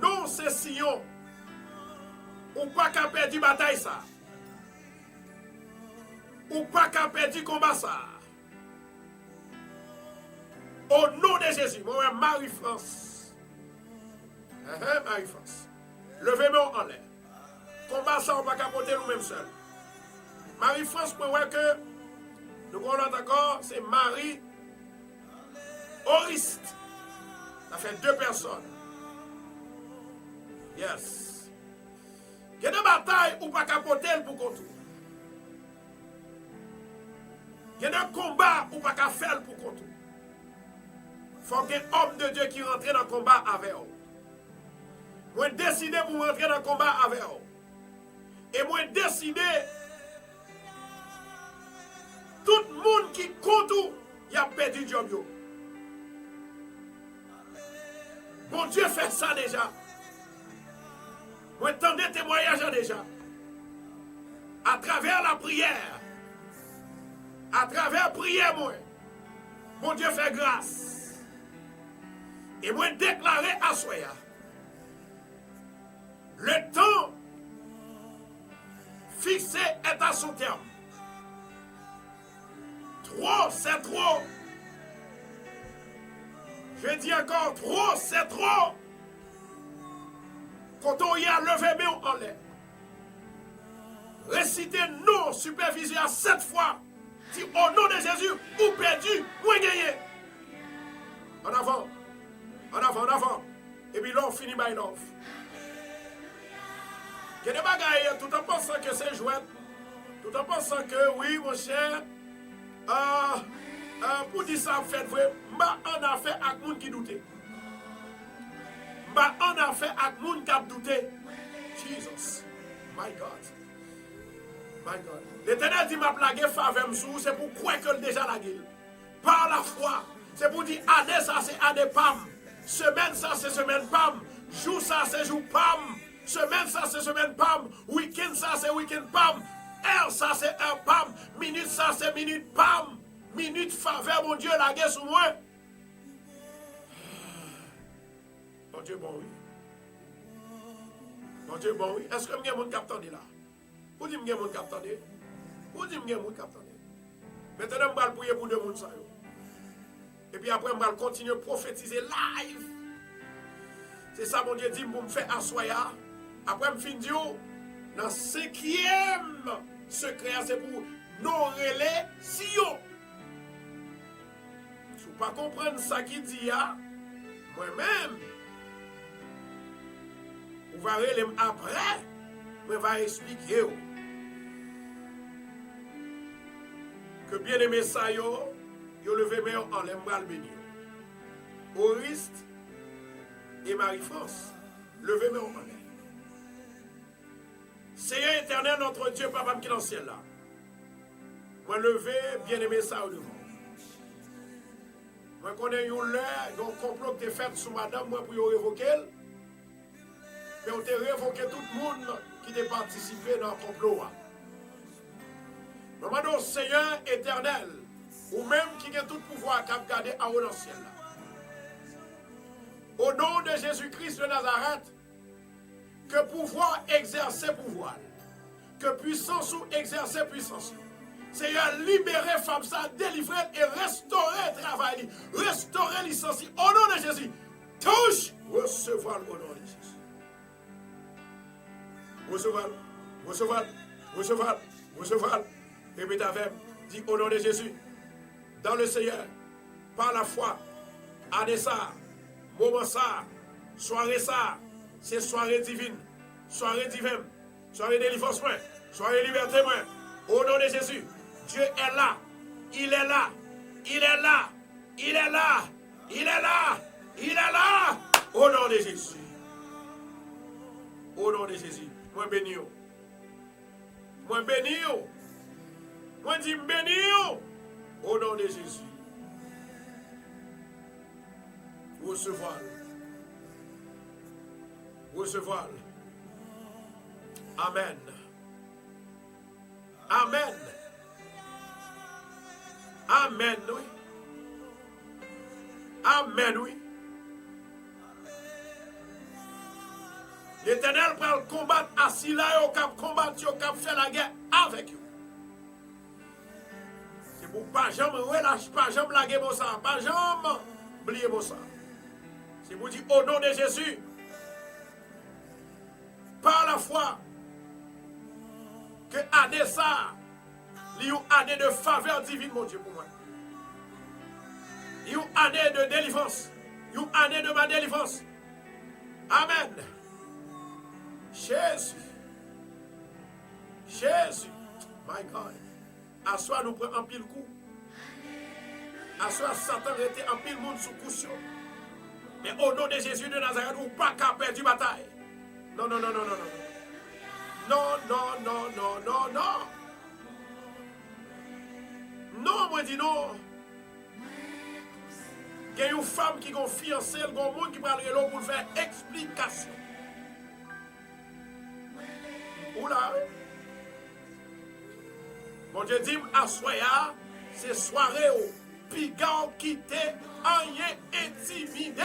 non, c'est Sion. Ou pas qu'à perdre bataille ça. Ou pas qu'à perdre combat ça. Au nom de Jésus, moi, Marie-France. Marie-France. Levez-moi en l'air. Combat ça, on va pas capoter nous-mêmes seuls. Marie-France, pour voir que nous prenons encore, c'est Marie Oriste. Ça fait 2 personnes. Yes. Il y a des batailles où pas capoter pour contour. Il y a des combats où pas faire pour contour. Il faut qu'il y ait un homme de Dieu qui rentre dans le combat avec vous. Moi, décidé pour rentrer dans le combat avec vous. Et moi, décidé, tout le monde qui compte, il a perdu le job. Bon Dieu fait ça déjà. Moi, attendez témoignage déjà. À travers la prière. À travers la prière, moi. Bon Dieu fait grâce. Et moi, déclaré à Soya. Le temps fixé est à son terme. Trop, c'est trop. Je dis encore, trop, c'est trop. Quand on y a levé main en l'air. Récitez non supervisé à 7 fois. Si au nom de Jésus, ou perdu, ou gagné. En avant. En avant, en avant. Et puis là, on finit by love. Il y a des bagailles tout en pensant que c'est jouet. Tout en pensant que, oui, mon cher, pour dire ça, fait vrai, on a fait avec moun qui doutait. On a fait avec moun qui a douté. Jesus, my God. My God. L'Éternel dit m'a plagué faveur sous, c'est pour croire que déjà la gueule. Par la foi, c'est pour dire année ça c'est année pam. Semaine ça c'est semaine pam. Jour ça c'est jour pam. Semaine ça c'est semaine pam. Week-end ça c'est week-end pam. Heure ça c'est heure pam. Minute ça c'est minute pam. Minute faveur mon Dieu la gueule sous moi. Mon Dieu bon oui. Mon Dieu bon oui. Est-ce que il y a mon capteur là? Où dit qu'il y a mon capteur? Où dit qu'il y a mon capteur? Maintenant je vais prier pour deux monde ça. Et puis après, je vais continuer à prophétiser live. C'est ça, mon Dieu dit, pour me faire assoya. Après, je finis dans le 5e secret, c'est pour nous relais si yo. Si vous ne pas comprendre ça qui dit, moi-même, vous verrez après, je vais expliquer que bien aimé ça, yo levé meilleur en l'embral béni. Oriste et Marie-France, levé meilleur en l'air. Seigneur éternel, notre Dieu, papa qui est dans le ciel là. Moi levé, bien aimé ça au devant. Moi connais une l'heure, un complot qui est fait sur madame, moi pour y révoquer. Mais on t'a révoqué tout le monde qui a participé dans le complot. Maman, Seigneur éternel, ou même qui a tout pouvoir qui a gardé à haut dans le ciel. Au nom de Jésus-Christ de Nazareth, que pouvoir exercer pouvoir, que puissance ou exercer puissance. Seigneur, libérer femme ça, délivrer et restaurer le travail, restaurer licencié. Au nom de Jésus, touche, recevoir au nom de Jésus. Recevoir, recevoir, recevoir, recevoir. Répétez avec, dis au nom de Jésus. Dans le Seigneur, par la foi, année ça, moment ça, soirée ça, c'est soirée divine, soirée divine, soirée délivrance, soirée liberté, au nom de Jésus, Dieu est là, il est là, il est là, il est là, il est là, il est là, au nom de Jésus, au nom de Jésus, moi béni, moi béni, moi dis béni, au nom de Jésus. Recevoir. Recevoir. Amen. Amen. Amen, oui. Amen, oui. L'Éternel va combattre assis là, au cap combattre, au cap faire la guerre avec vous. Pour pas jamais relâche, pas jamais laguer mon sang, pas jamais oublier mon sang. C'est pour dire au nom de Jésus, par la foi, que année ça, il y a une année de faveur divine, mon Dieu, pour moi. Il y a une année de délivrance, il y a une année de ma délivrance. Amen. Jésus. Jésus. My God. À soi, nous prenons un pile coup. À soi, Satan était en pile monde sous cushion. Mais au nom de Jésus de Nazareth, ou pas qu'à perdre du bataille. Non, non, non, non, non, non. Non, non, non, non, non, non. Non, moi dis non. Il y a une femme qui est fiancée, il y a un monde qui parle de l'eau pour faire explication. Oula. Mon Dieu dit, à soya, c'est soirée au piquant quitté, aïe intimidé.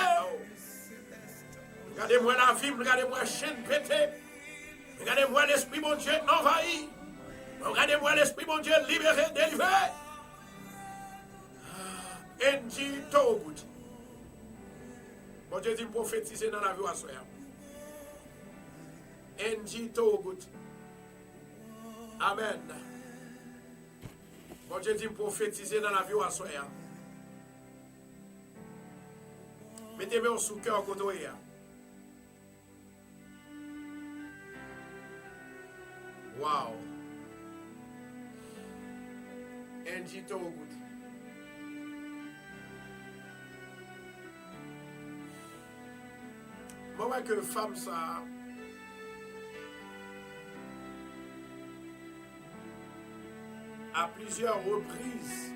Regardez-moi la vie, regardez-moi la chaîne pété. Regardez-moi l'esprit, mon Dieu, envahi. Regardez-moi l'esprit, mon Dieu, libéré, délivré. Enji Togout. Mon Dieu dit, prophétiser dans la vie à soya. Enji Togout. Amen. Bon Dieu dit prophétiser dans la vie à soi. Mettez-moi sous cœur côté. Wow. Angie Torogout. Moi, ouais, que femme, ça. À plusieurs reprises,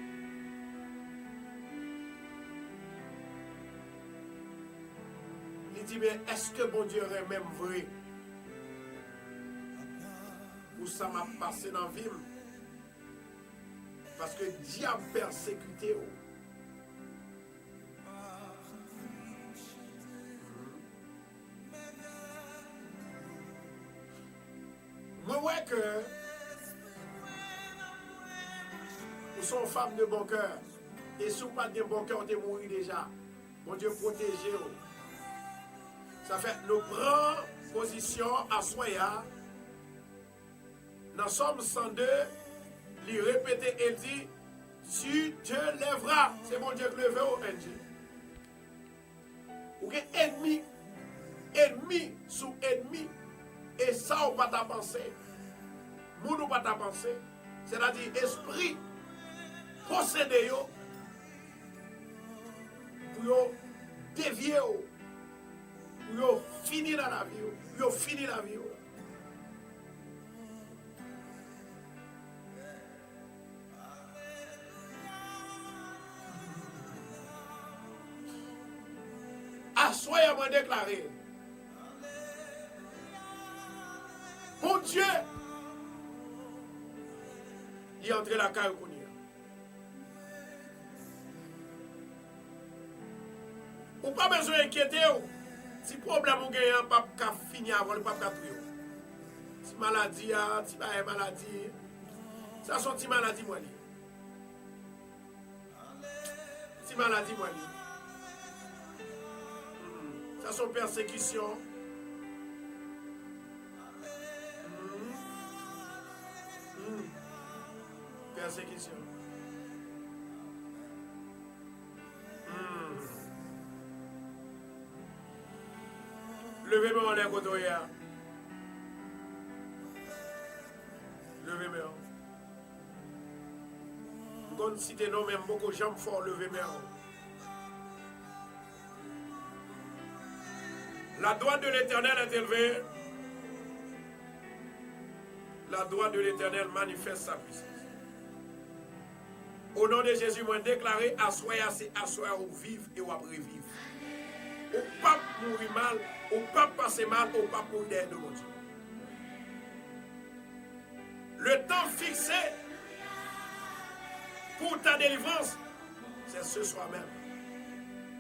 il dit, mais est-ce que bon Dieu est même vrai? Ou ça m'a passé dans la vie? Parce que Dieu a persécuté. Moi, ouais, que vous sont femmes de bon cœur. Et si vous pas de bon cœur, vous êtes mort déjà. Bon Dieu, protégez-vous. Ça fait, nous prenons position à Soya. Dans Somme 102, il répète et dit, tu te lèveras. C'est mon Dieu qui lève au Angie. Ou ennemi, ennemi sous ennemi. Et ça, on ne va pas penser. Nous ne pas penser. C'est-à-dire, esprit possédé pour dévier, pour finir dans la vie, pour finir la vie. Soyez moi déclaré. Mon Dieu, il est entré la caille. Ou pas besoin d'inquiéter. Si problème ou gagnant, pas finir avant le pas prier. Si maladie, si pas maladie, ça sont si maladie moi. Si maladie moi. Ça sont persécutions. Persécution. Levez-moi en l'air côté. Levez-moi. Quand cité non même beaucoup de gens forts, levez-moi. La droite de l'Éternel est élevée. La droite de l'Éternel manifeste sa puissance. Au nom de Jésus, moi déclaré, assoya, c'est assoya ou vivre et ou après vivre. Ou pas mourir mal, ou pas passer mal, ou pas mourir derrière de mon Dieu. Le temps fixé pour ta délivrance, c'est ce soir même.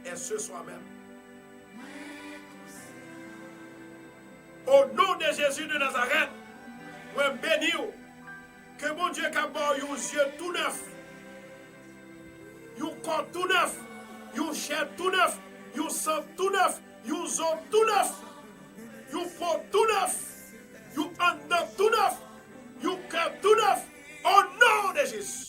Et ce soir même. Au nom de Jésus de Nazareth, moi bénis que mon Dieu a eu aux yeux tout neuf, un corps tout neuf, une chair tout neuf, un sang tout neuf, un os tout neuf, un peau tout neuf, un âme tout neuf, un cœur tout neuf, au nom de Jésus.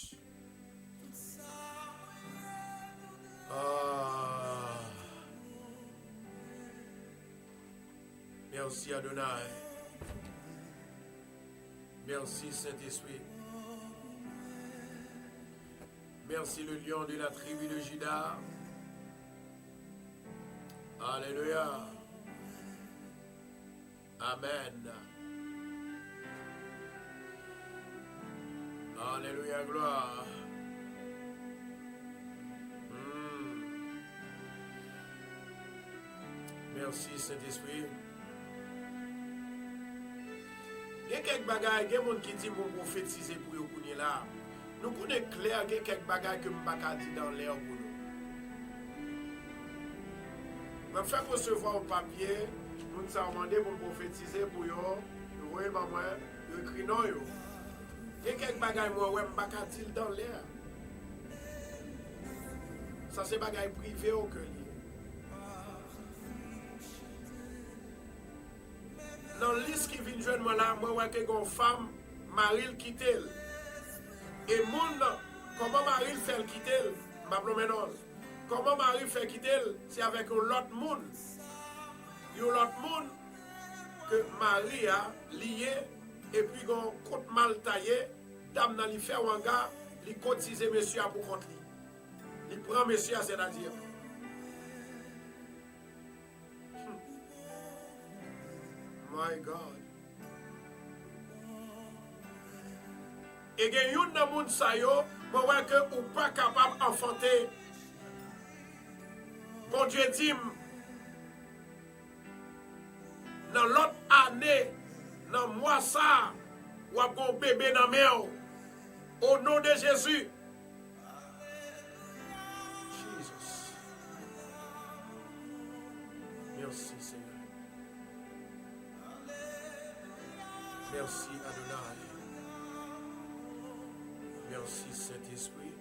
Merci Adonai. Merci Saint-Esprit. Merci le lion de la tribu de Juda. Alléluia. Amen. Alléluia, gloire. Merci Saint-Esprit. Il y a quelques bagages, il y a des gens qui disent que je prophétiser pour vous connaître là. Nous connaissons clair qu'il y a quelques bagages que je ne peux pas dire dans l'air pour nous. Je vais faire recevoir au papier, nous nous avons demandé pour prophétiser pour vous. Vous voyez, moi, je écris non. Il y a quelques bagages que je ne peux pas dire dans l'air. Ça, c'est des bagages privés au cœur. Dans la liste qui vient de joindre moi là, moi, je vois une femme, Marie quitte. Et monde, comment Marie fait quitter? Comment Marie fait quitter? C'est avec l'autre monde. L'autre monde que Marie a lié, et puis un côte mal taillé, dame dans l'y fait un gars, il cotise monsieur pour compte lui. Il prend monsieur, c'est-à-dire. My God. Et il y a une dans le monde, je vois que vous n'êtes pas capable d'enfanter. Bon Dieu dit, dans l'autre année, dans le mois ça, vous avez un bébé dans la main. Au nom de Jésus. Jesus. Merci Seigneur. Merci Adonai. Merci Saint-Esprit.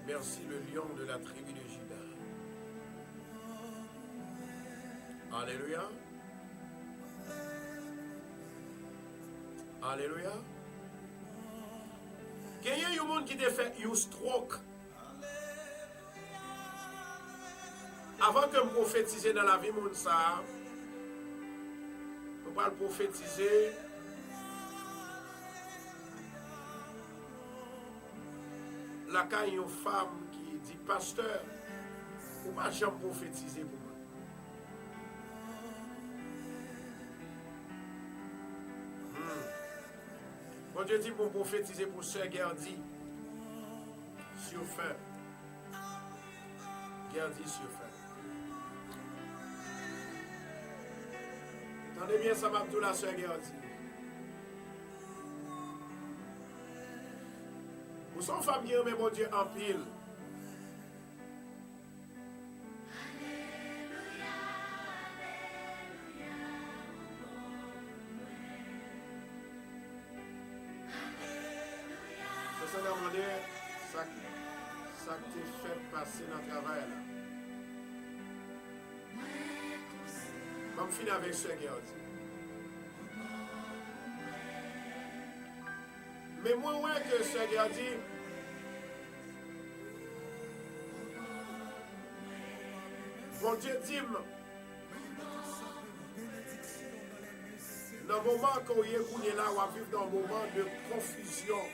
Merci le lion de la tribu de Juda. Alléluia. Alléluia. Il y a des gens qui ont fait un stroke. Avant que je prophétise dans la vie, je vais prophétiser. La cas une femme qui dit pasteur, ou pas jamais prophétiser pour moi. Bon Dieu dit pour prophétiser pour Sœur Gerdy sur fin. Gerdy sur fin. Attendez bien ça, Mabdou, la Sœur Gerdy. Vous sont familles, mais mon Dieu en pile. Ça demandé ça que tu fait passer dans le travail là. Je vais finir avec ce Gerdy. Mais moi, ouais, que ce Gerdy, bon Dieu dit, dans le moment qu'on est là, on va vivre dans un moment de confusion.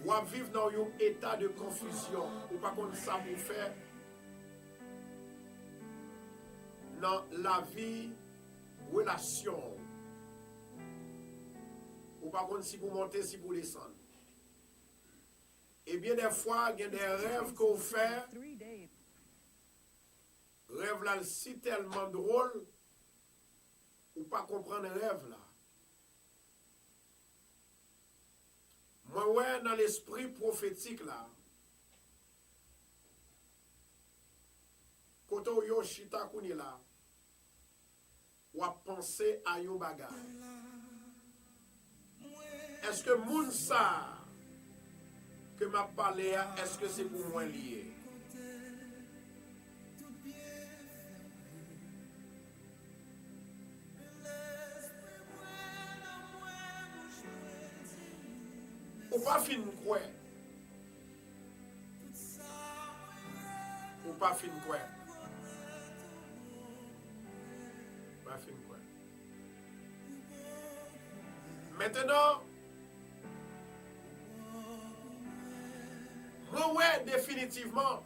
On va vivre dans un état de confusion. Ou pas qu'on ça pour faire dans la vie, relation. Ou pas contre si vous montez, si vous descendez. Et bien des fois, il y a des rêves qu'on fait. Rêve là, si tellement drôle, ou pas comprendre le rêve là. Moi, ouais, dans l'esprit prophétique là, quand on y chita kouni là, ou a pensé à yon bagay. Est-ce que moun sa que m'a parlé, est-ce que c'est pour moi lié? Ou pas fin quoi? Ou pas fin quoi? Pas fin quoi? Maintenant, ouais, définitivement,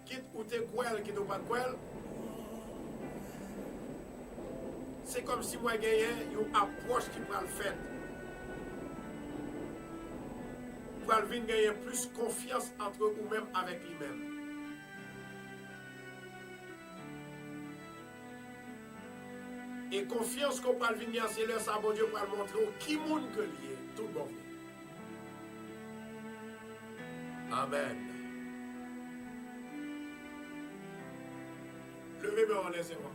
quitte ou te quoi, quitte ou pas de quoi, c'est comme si moi gagnais une approche qui pourrait le faire. Pour venir gagner plus confiance entre vous-même avec lui-même. Et confiance qu'on peut venir c'est là, ça, bon Dieu, pour le montrer qui monde que lié, tout bon. Amen. Levez-moi en laissez-moi.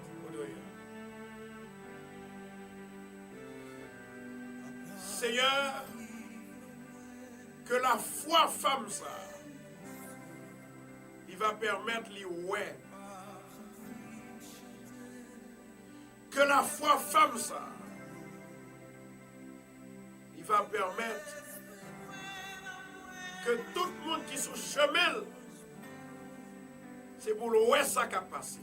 Seigneur, que la foi femme ça, il va permettre lui ouais. Que la foi femme ça, il va permettre que tout le monde qui sont chemin, c'est pour le ouais ça qui a passé.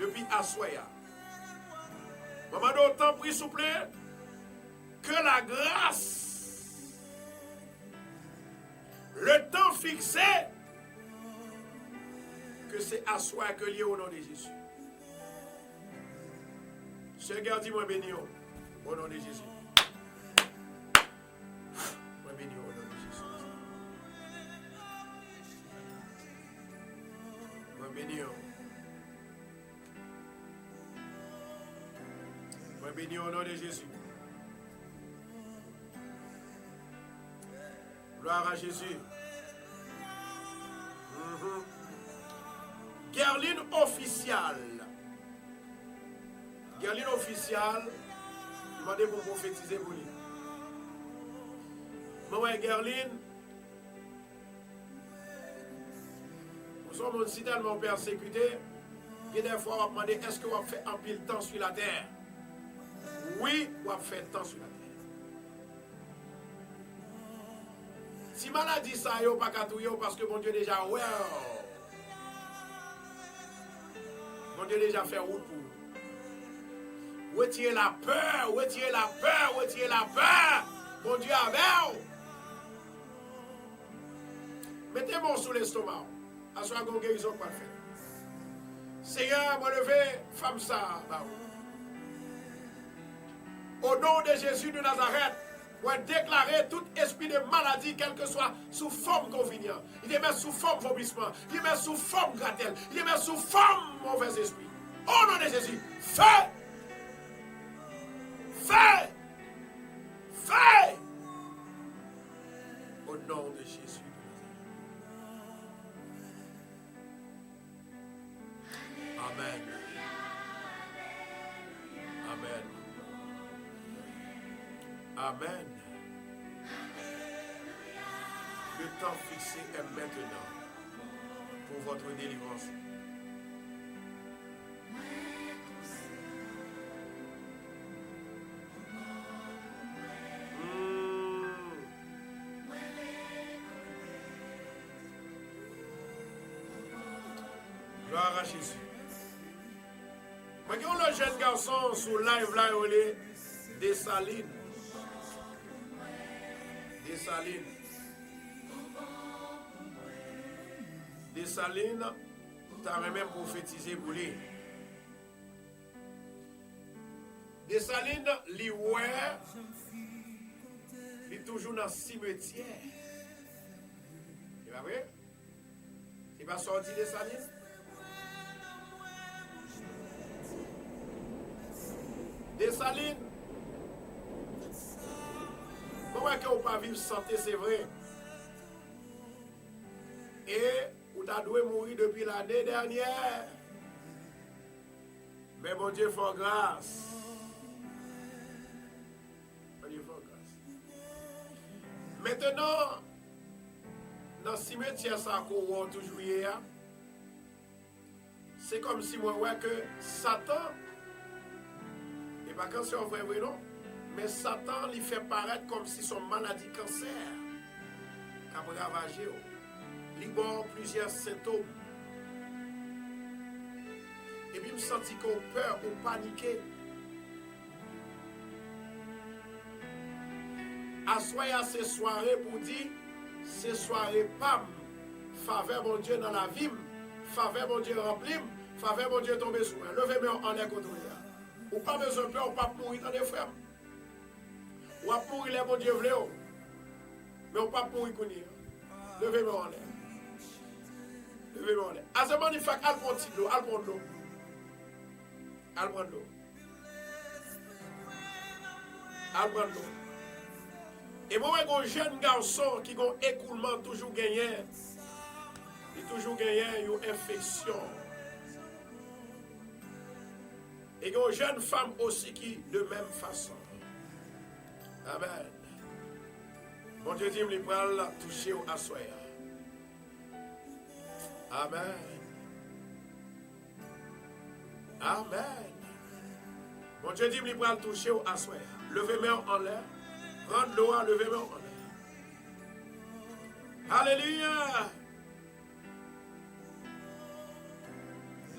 Depuis Assoya. Maman d'autant prie, s'il vous plaît, que la grâce, le temps fixé, que c'est à soi que lié au nom de Jésus. Seigneur, dis-moi béni au nom de Jésus. Moi béni au nom de Jésus. Moi béni. Moi béni au nom de Jésus. Gloire à Jésus. Guerline officielle. Guerline officielle. Demandez pour prophétiser pour lui. Maman Guerline. Nous sommes aussi tellement persécutés. Et des fois, on va demander est-ce que vous avez fait un pile temps sur la terre? Oui, vous avez fait temps sur la terre. Si maladie ça, yo pas katouyo parce que mon Dieu déjà ouais. Mon Dieu déjà fait route pour vous. Retirez la peur, retirez la peur, retirez la peur. Mon Dieu avec vous. Mettez-moi sous l'estomac. À ce qu'on guérison pas fait. Seigneur, moi levé, femme ça. Au nom de Jésus de Nazareth. Pour déclarer tout esprit de maladie, quelle que soit, sous forme convenient. Il est mis sous forme vomissement. Il est mis sous forme gratelle. Il est mis sous forme mauvais esprit. Au nom de Jésus, fais! Fais! Fais! Au nom de Jésus. Amen. Amen. Amen. Le temps fixé est maintenant pour votre délivrance. Gloire à Jésus. Maintenant, le jeune garçon sous live là, il est des salines. Dessalines. Dessalines, tu as même prophétisé pour lui. Dessalines, il est toujours dans le cimetière. C'est pas vrai? Il va sortir Dessalines? Dessalines. Comment est-ce que vous ne pas vivre santé, c'est vrai? Et vous avez dû mourir depuis l'année dernière. Mais mon Dieu fait grâce. Mon Dieu fait grâce. Maintenant, dans le cimetière, ça court toujours hier. C'est comme si moi, ouais, que Satan, et pas quand c'est un vrai non? Mais Satan lui fait paraître comme si son maladie cancer a ravagé. Il a plusieurs symptômes. Et puis, je me sens qu'on peur ou paniqué. Assoyez à ces soirées pour dire, ces soirées, pam, faveur mon Dieu dans la vie, faveur mon Dieu rempli, faveur mon Dieu tomber sur moi. Levez-moi en l'air contre moi. Ou pas besoin de peur, ou pas mourir dans des frères. Ou pas mourir les bon Dieu vle, mais ou pas mourir qu'on y est. Levez-moi en l'air. Levez-moi en l'air. À ce moment, il faut qu'elle prenne de l'eau, elle prend de l'eau. Elle prend de l'eau. Elle prend de l'eau. Et moi, j'ai un jeune garçon qui a un écoulement toujours gagné. Il a toujours gagné une infection. Et une jeune femme aussi qui de même façon. Amen. Mon Dieu dit, il va toucher à soi. Amen. Amen. Mon Dieu dit, il va toucher à soi. Levez-moi en l'air. Rendre l'eau à levez-moi en l'air. Alléluia.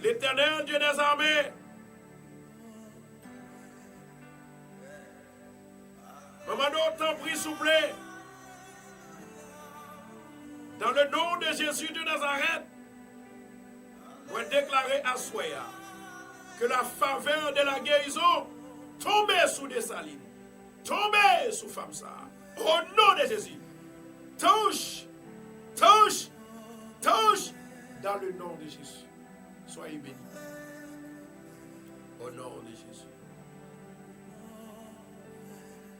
L'Éternel, Dieu des armées, s'il vous plaît. Dans le nom de Jésus de Nazareth, je déclare à Soya que la faveur de la guérison tombe sous des salines, tombe sous femme ça. Au nom de Jésus, touche, touche, touche, dans le nom de Jésus. Soyez bénis. Au nom de Jésus.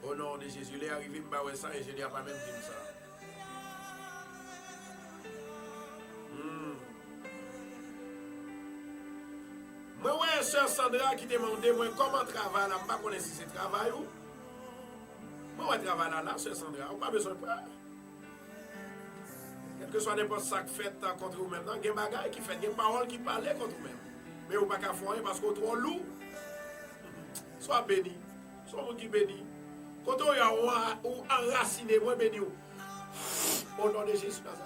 Au nom de Jésus. Il est arrivé, je ça et je n'ai pas même dit ça. Moi, ouais, sœur Sandra qui demandait moi comment travailler là, je ne sais pas si c'est travail ou. Moi, je travaille là, sœur Sandra, on n'a pas besoin de peur. Quel que soit n'importe ça qui fait contre vous-même, il y a des bagages qui fait, il y a des paroles qui parlent contre vous-même. Mais vous ne pouvez pas faire parce que vous êtes trop lourd. Sois béni. Sois mon qui béni. Quand vous êtes enraciné, moi béni. Au nom de Jésus Nazareth.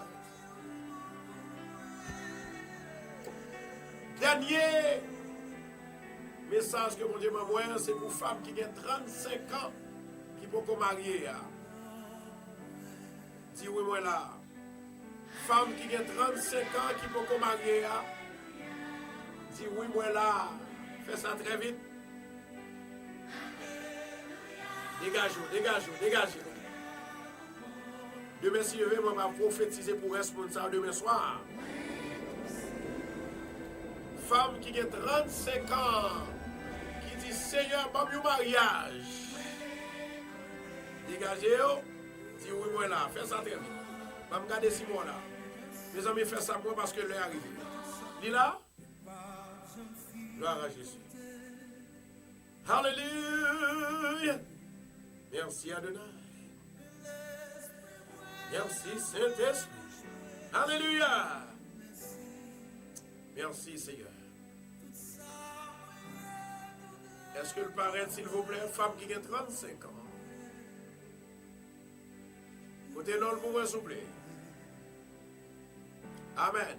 Dernier message que mon Dieu m'a envoyé, c'est pour femmes qui ont 35 ans qui peuvent marier. Dis oui, moi là. Femmes qui ont 35 ans qui peuvent marier. Dis oui, moi là. Fais ça très vite. Dégagez, dégagez, dégagez. Demain, si je vais, moi, je vais prophétiser pour responsable demain soir. Femme qui a 35 ans, qui dit Seigneur, bon, mon mariage. Dégagez-vous. Dis oui, moi là. Fais ça très vite. Je vais me garder 6 mois là. Mes amis, faites ça pour moi parce que l'heure est arrivée. Dis là. Gloire à Jésus. Alléluia. Merci Adonai. Merci Saint-Esprit. Alléluia. Merci Seigneur. Est-ce que le parrain, s'il vous plaît, femme qui a 35 ans? Côté l'autre pour moi, s'il vous plaît. Amen.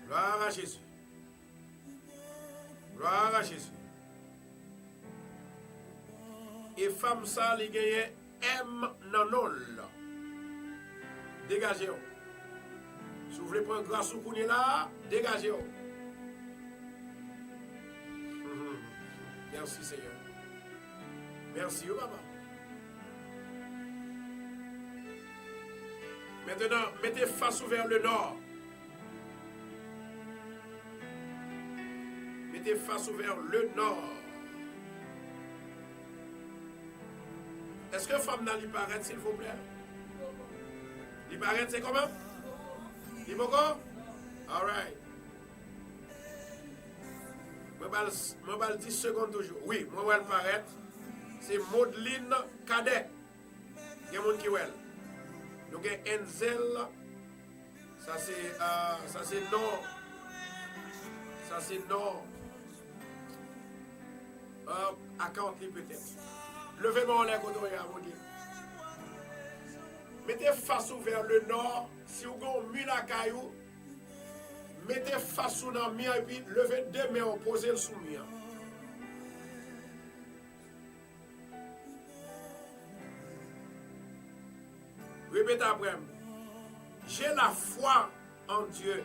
Gloire à Jésus. Gloire à Jésus. Et femme ça, les gagnent M nanol. Dégagez-vous. Si vous voulez prendre grâce au courrier là, dégagez-vous. Merci Seigneur. Merci au papa. Maintenant, mettez face vers le nord. Mettez face vers le nord. Est-ce que femme n'a l'hyparète, s'il vous plaît? L'hyparète, c'est comment? L'hypoco? All right. Je vais 10 secondes toujours. Oui, moi, je vais paraître. C'est Maudelyne Cadet. Il y a des gens qui veulent. Donc, Enzel. Ça, c'est non. Ça, c'est non. Account peut-être. Levez-moi en l'air, mon Dieu. Mettez face vers le nord. Si vous avez un mur à caillou, mettez face dans le mur et puis levez 2 mains, posez-le sous le mur. Répétez après. J'ai la foi en Dieu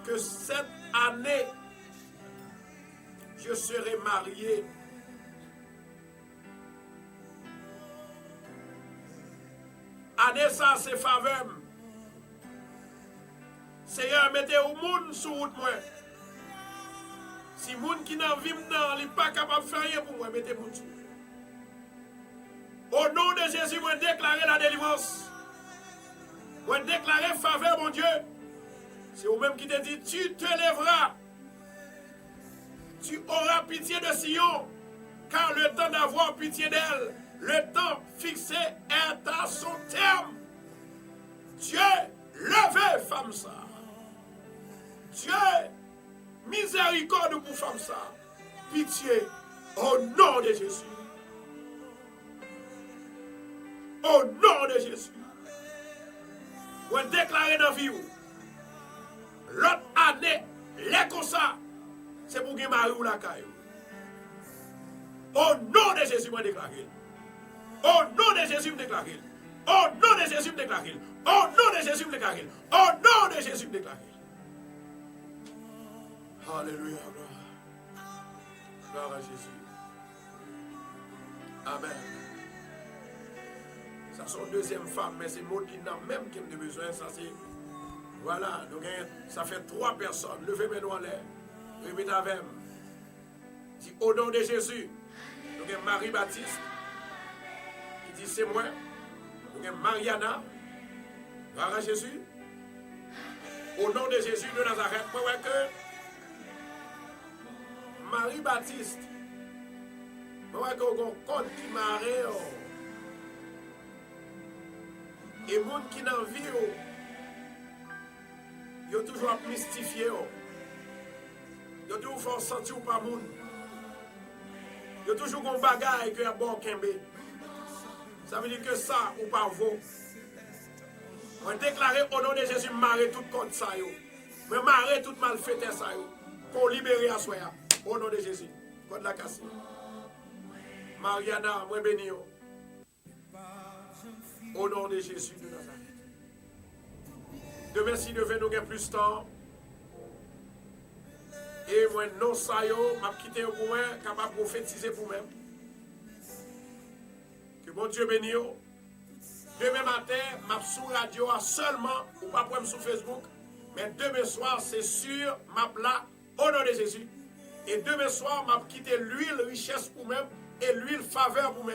que cette année, je serai marié. Année ça, c'est faveur. Seigneur, mettez au monde sur route moi. Si monde qui n'a vu dans, il n'est pas capable de faire rien pour moi, mettez monde sur. Au nom de Jésus, moi déclarer la délivrance. Moi déclarer faveur, mon Dieu. C'est vous-même qui te dit, tu te lèveras. Tu auras pitié de Sion, car le temps d'avoir pitié d'elle, le temps fixé est à son terme. Dieu, levez, femme ça. Dieu, miséricorde pour femme ça. Pitié, au nom de Jésus. Au nom de Jésus. Vous déclarez dans la vie. L'autre année, les comme ça, c'est pour que Marie ou la caille. Au nom de Jésus, vous déclarez. Au nom de Jésus, me déclare. Au nom de Jésus, me déclare. Au nom de Jésus, me déclare. Au nom de Jésus, me déclare. Alléluia. Gloire à Jésus. Amen. Ça, son deuxième femme, mais c'est moi qui n'a même qui me besoin. Ça, c'est. Voilà. Donc, ça fait 3 personnes. Levez mes doigts en l'air. Répétez avec moi. Dit au nom de Jésus. Donc, Marie-Baptiste. Qui dit c'est moi. Donc, Mariana. Gloire à Jésus. Au nom de Jésus de Nazareth. Moi, que. Marie-Baptiste. Moi, que vous compte qui marre. Et les gens qui n'en vivent, ils ont toujours mystifié. Ils ont toujours fait sentir pas moun. Ils ont toujours un bagage que bon kembe. Ça veut dire que ça ou pas vous. On déclare au nom de Jésus, marrer tout contre ça. Mais marrer tout mal fait ça. Pour libérer à soi. Au nom de Jésus. Contre la casse. Mariana, moi béni. Au nom de Jésus de Nazareth. Demain, si nous devons gagner plus de temps, et moi, non, ça, je vais quitter pour moi, capable de prophétiser pour moi. Que bon Dieu bénisse. Demain matin, je suis sur la radio seulement, ou pas pour sur Facebook, mais demain soir, c'est sûr, je là, au nom de Jésus. Et demain soir, je vais quitter l'huile richesse pour moi, et l'huile faveur pour moi.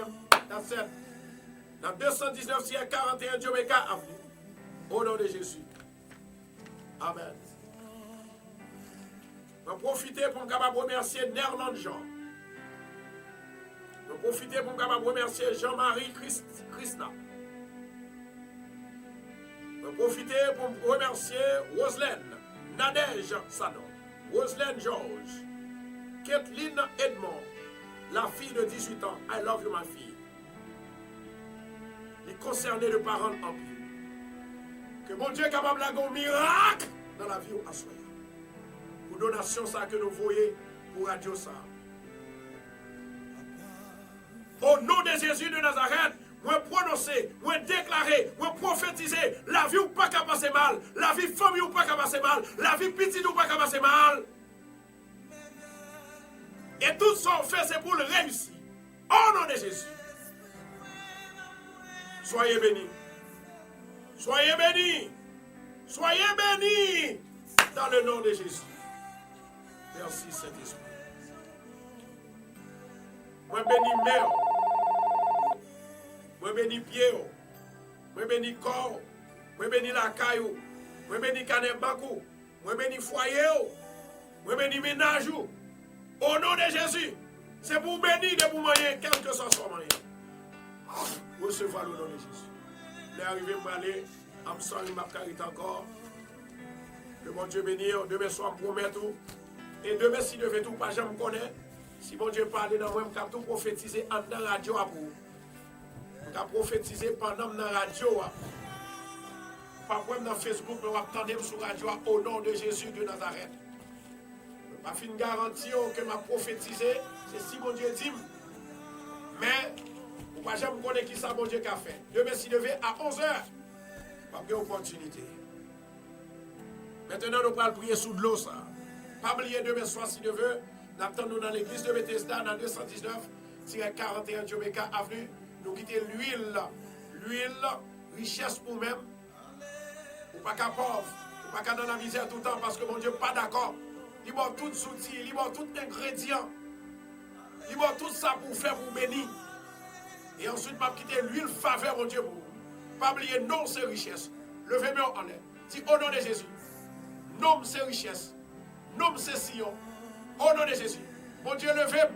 Dans 219-41 Jamaica Avenue. Au nom de Jésus. Amen. Je vais profiter pour me remercier Nerland Jean. Je vais profiter pour me remercier Jean-Marie Krishna. Je vais profiter pour me remercier Roselaine Nadège Sano, Roselaine George, Kathleen Edmond, la fille de 18 ans. I love you, ma fille. Les concernés de parents en pile. Que mon Dieu est capable de faire un miracle dans la vie à soi. Pour donation ça que nous voyons pour Radio ça. Au nom de Jésus de Nazareth, moi prononcer, moi déclarer, moi prophétiser, la vie ou pas qu'à passer mal, la vie famille ou pas qu'à passer mal, la vie petite ou pas qu'à passer mal. Et tout ça on fait c'est pour le réussir. Au nom de Jésus. Soyez bénis. Soyez bénis. Soyez bénis dans le nom de Jésus. Merci Saint-Esprit. Moi bénis mère. Moi bénis pied. Moi bénis corps. Moi bénis la caillou. Moi bénis canembakou. Moi bénis foyer. Moi bénis ménage. Au nom de Jésus. C'est pour bénir de pour moyen, quel que soit son moyen. Recevez le nom de Jésus. Il est arrivé à aller, I'm sorry, ma carité encore. Que mon Dieu bénisse, demain soir, je promets tout. Et demain, si je ne fais tout, pas, je me connais. Si mon Dieu parle dans moi, je vais tout prophétiser en la radio pour vous. Je vais prophétiser pendant la radio. Pas pour dans Facebook, mais je vais attendre sur la radio au nom de Jésus de Nazareth. Je ne vais pas une garantie que je vais prophétiser. C'est si mon Dieu dit. Mais, je ne vais jamais connaître qui ça mon Dieu a fait. Demain, si levé à 11h, pas de opportunité. Maintenant, nous allons prier sous de l'eau. Pas oublier demain soir, si Dieu veut, nous attendons dans l'église de Bethesda, dans 219-41 Jamaica Avenue. Nous quittons l'huile, richesse pour nous-mêmes. Ou pas qu'à pauvre, ou pas qu'à dans la misère tout le temps, parce que mon Dieu n'est pas d'accord. Il va tout outils, il va tout ingrédient. Il va tout ça pour faire pour bénir. Et ensuite, je vais quitter l'huile faveur, mon Dieu, pour vous. Pas oublier, non, c'est richesse. Levez-moi en l'air. Dis au nom de Jésus. Non, c'est richesse. Non, c'est Sion. Au nom de Jésus. Mon Dieu, levez.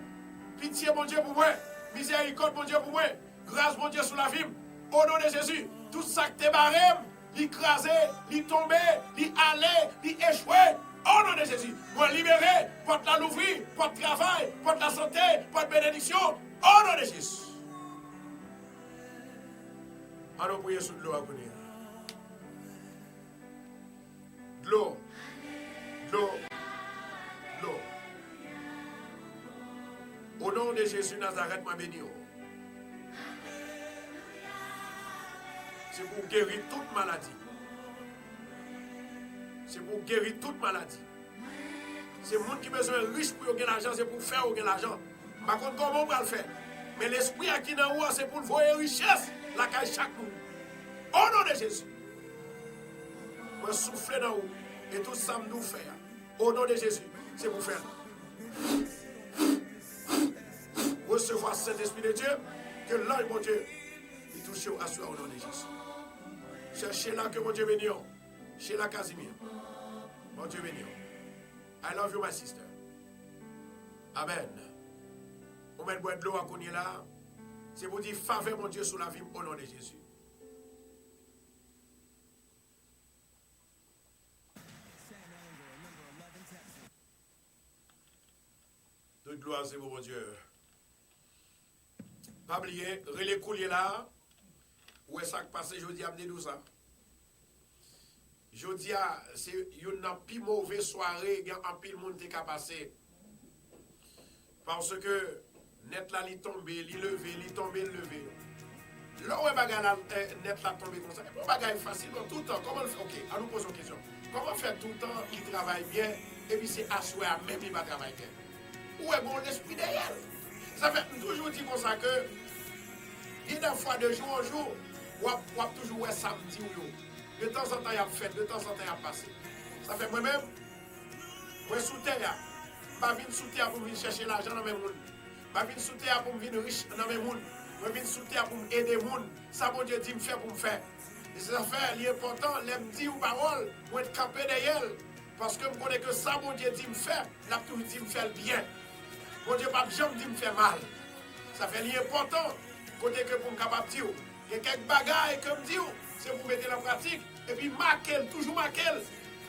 Pitié, mon Dieu, pour moi. Miséricorde, mon Dieu, pour moi. Grâce, mon Dieu, sur la vie. Au nom de Jésus. Tout ça que t'es barré, l'écrasé, l'étombé, l'allé, l'échoué. Au nom de Jésus. Moi, libéré. Porte la l'ouvrir. Porte travail. Porte la santé. Porte bénédiction. Au nom de Jésus. Allons prier sous de l'eau à venir. De l'eau. De l'eau. De l'eau. Au nom de Jésus Nazareth, moi béni. C'est pour guérir toute maladie. C'est pour guérir toute maladie. C'est le monde qui a besoin de riche pour gagner l'argent, c'est pour faire gagner l'argent. Par contre, comment on va le faire? Mais l'esprit qui est dans vous, c'est pour voir richesse, la caille chaque monde. Au nom de Jésus. Moi, souffle dans vous. Et tout ça, nous faire. Au nom de Jésus, c'est pour faire. Recevoir cet esprit de Dieu, que l'œil, mon Dieu, il touche à soi au nom de Jésus. Cherchez là que mon Dieu bénisse. Chez la Casimir. Mon Dieu bénisse. I love you, my sister. Amen. On met boire de l'eau à qu'on est là. C'est pour dire faveur, mon Dieu, sur la vie au nom de Jésus. Toute gloire, c'est pour mon Dieu. Pas oublier, relais coulier là. Où est-ce que passé, je dis, amenez-nous ça. Je dis, c'est une plus mauvaise soirée, il y a un pile monde qui a passé. Parce que, net là, il tombe, il levé, il tombe, il levé. Là où est bagarre net là tombe comme ça, c'est pas bagarre facile tout le temps. Comment le faire? Ok, on nous pose une question. Comment faire tout le temps, il travaille bien, et puis c'est assuré à même il va travailler bien? Où est bon l'esprit derrière? Ça fait toujours dire comme ça que, il y a des fois de jour en jour, ou toujours ouais samedi ou de temps en temps il y a fait, de temps en temps il y a passé. Ça fait moi-même, moi sous terre, je ne viens sous terre pour venir chercher l'argent dans mes monde. Je viens sous terre pour venir riche dans mes monde. Je viens sous terre pour aider les gens. Ça mon Dieu dit me faire pour me faire. Et ça fait l'important, l'aime dire aux paroles, pour être campé derrière. Parce que je connais que ça mon Dieu dit me faire, il a toujours dit me faire le bien. Mon Dieu pas jamais dit me faire mal. Ça fait l'important, côté que pour me capable dire. Il y a quelques bagailles comme dire, c'est pour mettre en pratique. Et puis marquer, toujours marquer.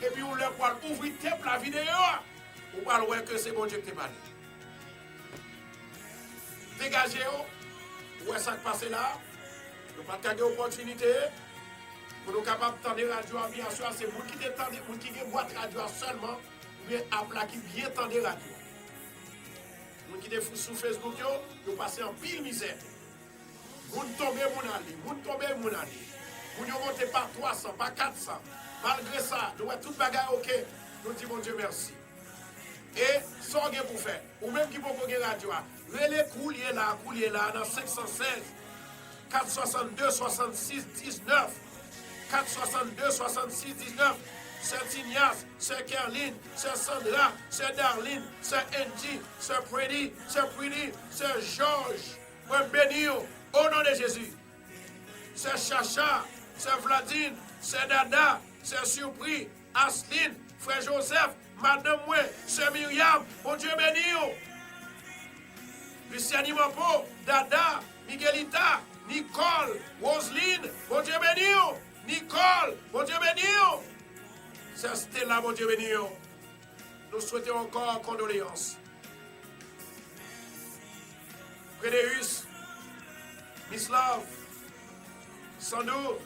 Et puis on leur parle, ouvrir la vidéo. On parle ouais que c'est bon Dieu qui te parle. Dégagez-vous. Où est-ce que passe là? Nous pas de opportunité. Pour nous capables de tendre radio, bien sûr, c'est vous qui t'entendez, vous qui avez boîte radio seulement, ou bien à qui bien tendre radio. Vous qui êtes sur Facebook, vous passez en pile misère. Vous tombez, vous allez, vous tombez, vous allez. Vous ne montez pas 300, pas 400. Malgré ça, nous avons toute bagarre, ok. Nous disons, mon Dieu, merci. Et, sans rien pour faire. Ou même qui peut faire radio. Les couliers là, dans 516, 462, 66, 19. 462, 66, 19. Sœur Tignas, Sœur Kerline, Sœur Sandra, Sœur Darlene, Sœur Angie, Sœur Pretty, Sœur Georges. Moi, béni au nom de Jésus. Sœur Chacha, Sœur Vladine, Sœur Dada, Sœur Surpris, Asline, Frère Joseph, Madame Moué, Sœur Myriam, mon Dieu béni. Luciani Mampo, Dada, Miguelita, Nicole, Roseline, mon Dieu béni. Nicole, mon Dieu béni. Sœur Stella, mon Dieu béni. Nous souhaitons encore condoléances. Frédérius, Mislav, Sandou,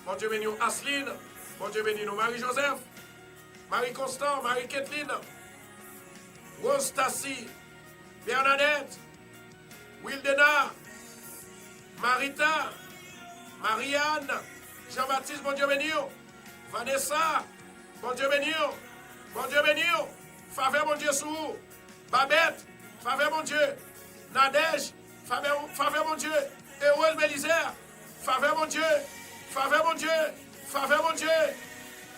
mon Dieu béni. Asline, mon Dieu béni. Marie-Joseph, Marie-Constant, Marie-Kathleen, Rose Tassi, Bernadette, Wildena, Marita, Marianne, Jean-Baptiste, mon Dieu béni. Vanessa, mon Dieu béni. Mon Dieu béni. Faveur, mon Dieu, sous vous. Babette, faveur, mon Dieu. Nadège, faveur, mon Dieu. Heureuse Bélisère, faveur, mon Dieu. Faveur, mon Dieu. Faveur, mon Dieu.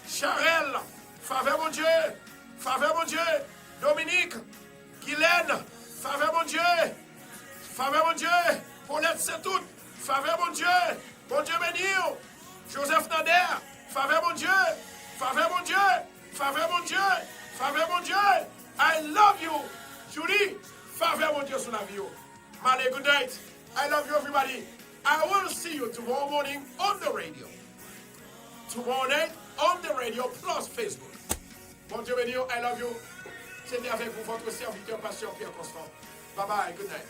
Charelle, faveur, mon Dieu. Faveur, mon Dieu. Dominique, Guylaine, faveur, mon Dieu. Faveur, mon Dieu. Paulette, c'est tout. Faveur, mon Dieu. Mon Dieu béni. Joseph Nader, faveur, mon Dieu. Faveur, mon Dieu. Faveur, mon Dieu. Faveur, mon Dieu. I love you. Julie, faveur, mon Dieu, sur la vie. Male, good night. I love you, everybody. I will see you tomorrow morning on the radio. Tomorrow night on the radio plus Facebook. Mon Dieu béni, I love you. C'était avec vous votre serviteur, pasteur Pierre Constant. Bye bye, good night.